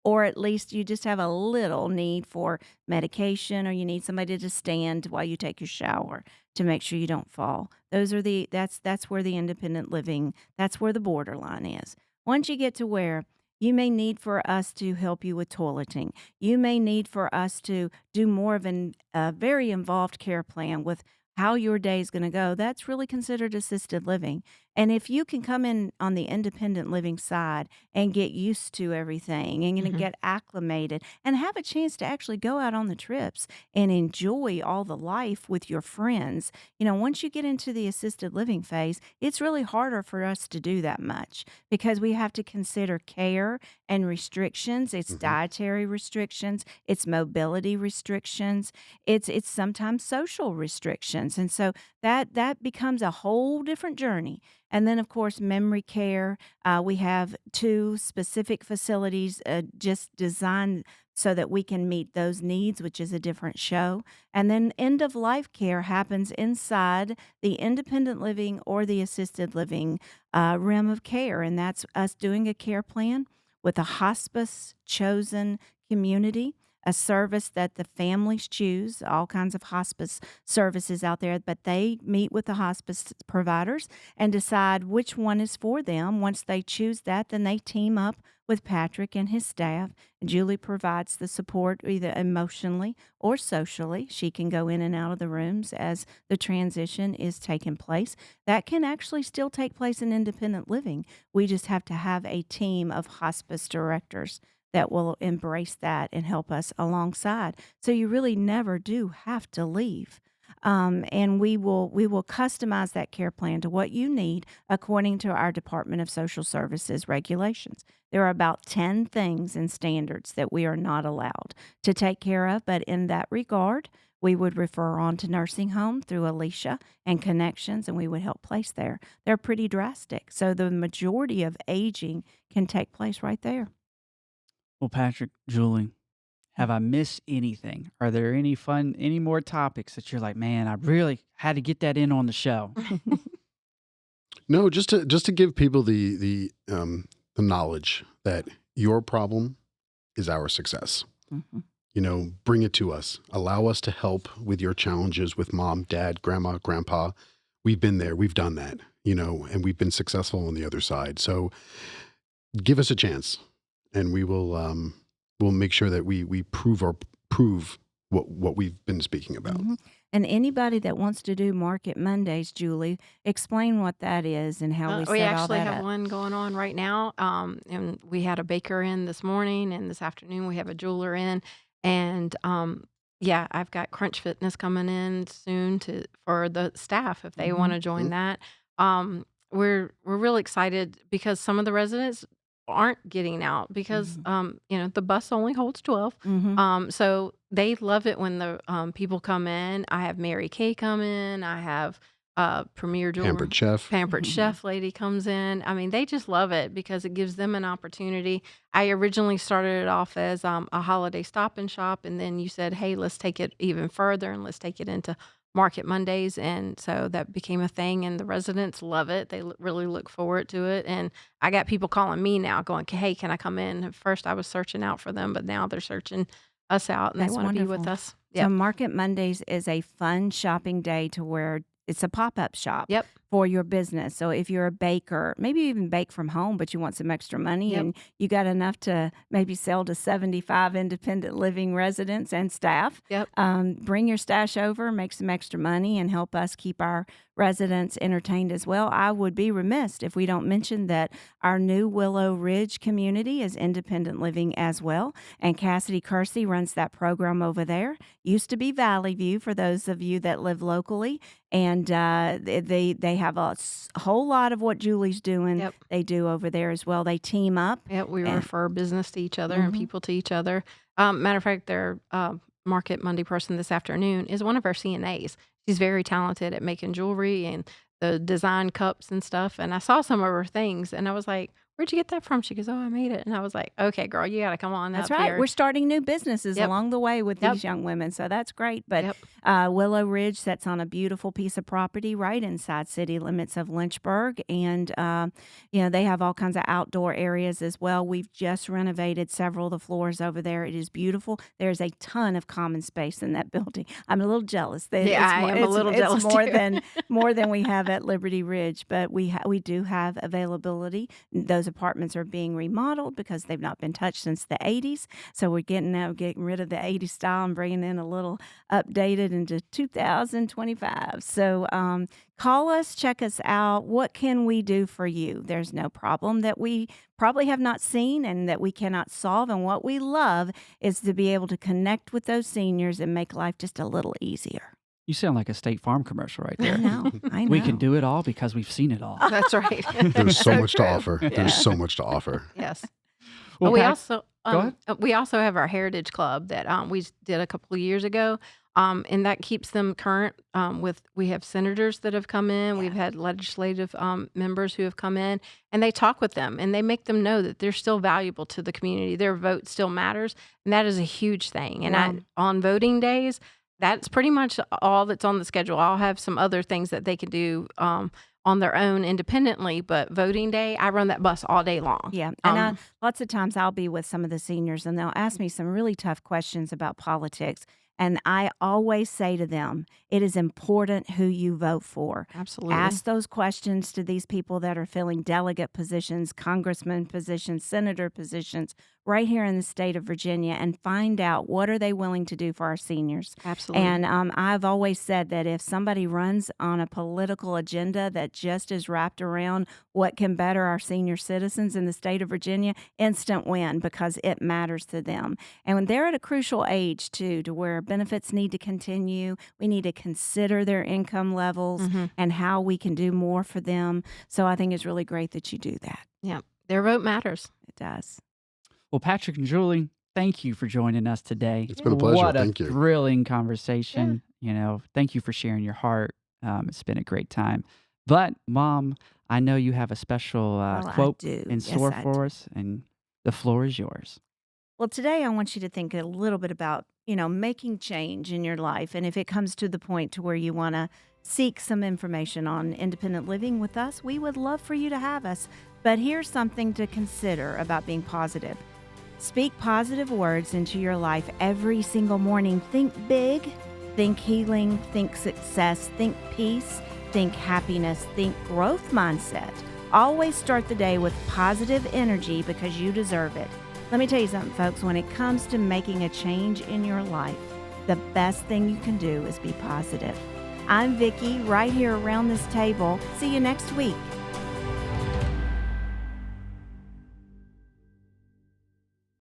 or at least you just have a little need for medication, or you need somebody to stand while you take your shower to make sure you don't fall. That's where the independent living, that's where the borderline is. Once you get to where you may need for us to help you with toileting, you may need for us to do more of a very involved care plan with how your day is going to go, that's really considered assisted living. And if you can come in on the independent living side and get used to everything and gonna Mhm. get acclimated and have a chance to actually go out on the trips and enjoy all the life with your friends. Once you get into the assisted living phase, it's really harder for us to do that much because we have to consider care and restrictions. It's Mhm. dietary restrictions, it's mobility restrictions, it's sometimes social restrictions. And so that becomes a whole different journey. And then, of course, memory care. We have two specific facilities just designed so that we can meet those needs, which is a different show. And then end of life care happens inside the independent living or the assisted living realm of care. And that's us doing a care plan with a hospice chosen community, a service that the families choose, all kinds of hospice services out there, but they meet with the hospice providers and decide which one is for them. Once they choose that, then they team up with Patrick and his staff. Julie provides the support either emotionally or socially. She can go in and out of the rooms as the transition is taking place. That can actually still take place in independent living. We just have to have a team of hospice directors that will embrace that and help us alongside. So you really never do have to leave. And we will customize that care plan to what you need according to our Department of Social Services regulations. There are about 10 things and standards that we are not allowed to take care of, but in that regard, we would refer on to nursing home through Alicia and connections, and we would help place there. They're pretty drastic. So the majority of aging can take place right there. Well, Patrick, Julie, have I missed anything? Are there any more topics that you're like, man, I really had to get that in on the show? No, just to give people the knowledge that your problem is our success. Mhm. Bring it to us. Allow us to help with your challenges with mom, dad, grandma, grandpa. We've been there. We've done that, and we've been successful on the other side. So give us a chance and we'll make sure that we prove what we've been speaking about. Mhm. And anybody that wants to do Market Mondays, Julie, explain what that is and how we We set all actually that have up. one going on right now, and we had a baker in this morning, and this afternoon we have a jeweler in, and yeah, I've got Crunch Fitness coming in soon for the staff if they want Mhm. to join that. We're really excited because some of the residents aren't getting out because Mhm. the bus only holds 12. Mhm. So they love it when the people come in. I have Mary Kay come in. I have Premier Jeweler Pampered chef. Pampered Mhm. Chef lady comes in. I mean, they just love it because it gives them an opportunity. I originally started it off as a holiday stop and shop, and then you said, "Hey, let's take it even further and let's take it into Market Mondays, and so that became a thing, and the residents love it. They really look forward to it, and I got people calling me now going, "Hey, can I come in?" At first, I was searching out for them, but now they're searching us out, and they That's wanna be with wonderful. us. So Yep. Market Mondays is a fun shopping day to where it's a pop-up shop Yep. for your business. So if you're a baker, maybe even bake from home, but you want some extra money Yep. and you got enough to maybe sell to 75 independent living residents and staff, Yep. bring your stash over, make some extra money, and help us keep our residents entertained as well. I would be remiss if we don't mention that our new Willow Ridge community is independent living as well. And Cassidy Kersey runs that program over there. Used to be Valley View for those of you that live locally. And they have a whole lot of what Julie's doing. Yep. They do over there as well. They team up. Yep, we and refer business to each other and Mhm. people to each other. Matter of fact, their Market Monday person this afternoon is one of our CNAs. She's very talented at making jewelry and the design cups and stuff. And I saw some of her things, and I was like, "Where'd you get that from?" She goes, "Oh, I made it." And I was like, "Okay, girl, you got to come on That's up right. here." We're starting new businesses Yep. along the way with Yep. these young women, so that's great. But Yep. Willow Ridge sits on a beautiful piece of property right inside city limits of Lynchburg, and they have all kinds of outdoor areas as well. We've just renovated several of the floors over there. It is beautiful. There's a ton of common space in that building. I'm a little jealous. Yeah, I am a little jealous It's more too. than more than we have at Liberty Ridge, but we do have availability. Those apartments are being remodeled because they've not been touched since the 80s. So we're getting rid of the 80s style and bringing in a little updated into 2025. So call us, check us out. What can we do for you? There's no problem that we probably have not seen and that we cannot solve. And what we love is to be able to connect with those seniors and make life just a little easier. You sound like a State Farm commercial right I there. know. I know. We can do it all because we've seen it all. That's right. There's so much to true. offer. Yeah. There's so much to offer. Yes. Well, we Pat, also ahead. we also have our Heritage Club that we did a couple of years ago, and that keeps them current. We have senators that have come in, we've had legislative members who have come in, and they talk with them and they make them know that they're still valuable to the community. Their vote still matters, and that is a huge thing. And Wow. on voting days, that's pretty much all that's on the schedule. I'll have some other things that they can do on their own independently, but voting day, I run that bus all day long. Yeah. And Um, lots of times I'll be with some of the seniors and they'll ask me some really tough questions about politics. And I always say to them, it is important who you vote for. Absolutely. Ask those questions to these people that are filling delegate positions, congressman positions, senator positions right here in the state of Virginia and find out what are they willing to do for our seniors. Absolutely. And I've always said that if somebody runs on a political agenda that just is wrapped around what can better our senior citizens in the state of Virginia, instant win because it matters to them. And when they're at a crucial age, too, to where benefits need to continue, we need to consider their income levels Mhm. and how we can do more for them. So I think it's really great that you do that. Yeah, their vote matters. It does. Well, Patrick and Julie, thank you for joining us today. It's been a pleasure. What Thank a you. thrilling conversation. Thank you for sharing your heart. It's been a great time. But, Mom, I know you have a special I quote do. in Yes, store I for us, and the floor is yours. Well, today I want you to think a little bit about, making change in your life. And if it comes to the point to where you want to seek some information on independent living with us, we would love for you to have us. But here's something to consider about being positive. Speak positive words into your life every single morning. Think big, think healing, think success, think peace, think happiness, think growth mindset. Always start the day with positive energy because you deserve it. Let me tell you something, folks. When it comes to making a change in your life, the best thing you can do is be positive. I'm Vickie, right here around this table. See you next week.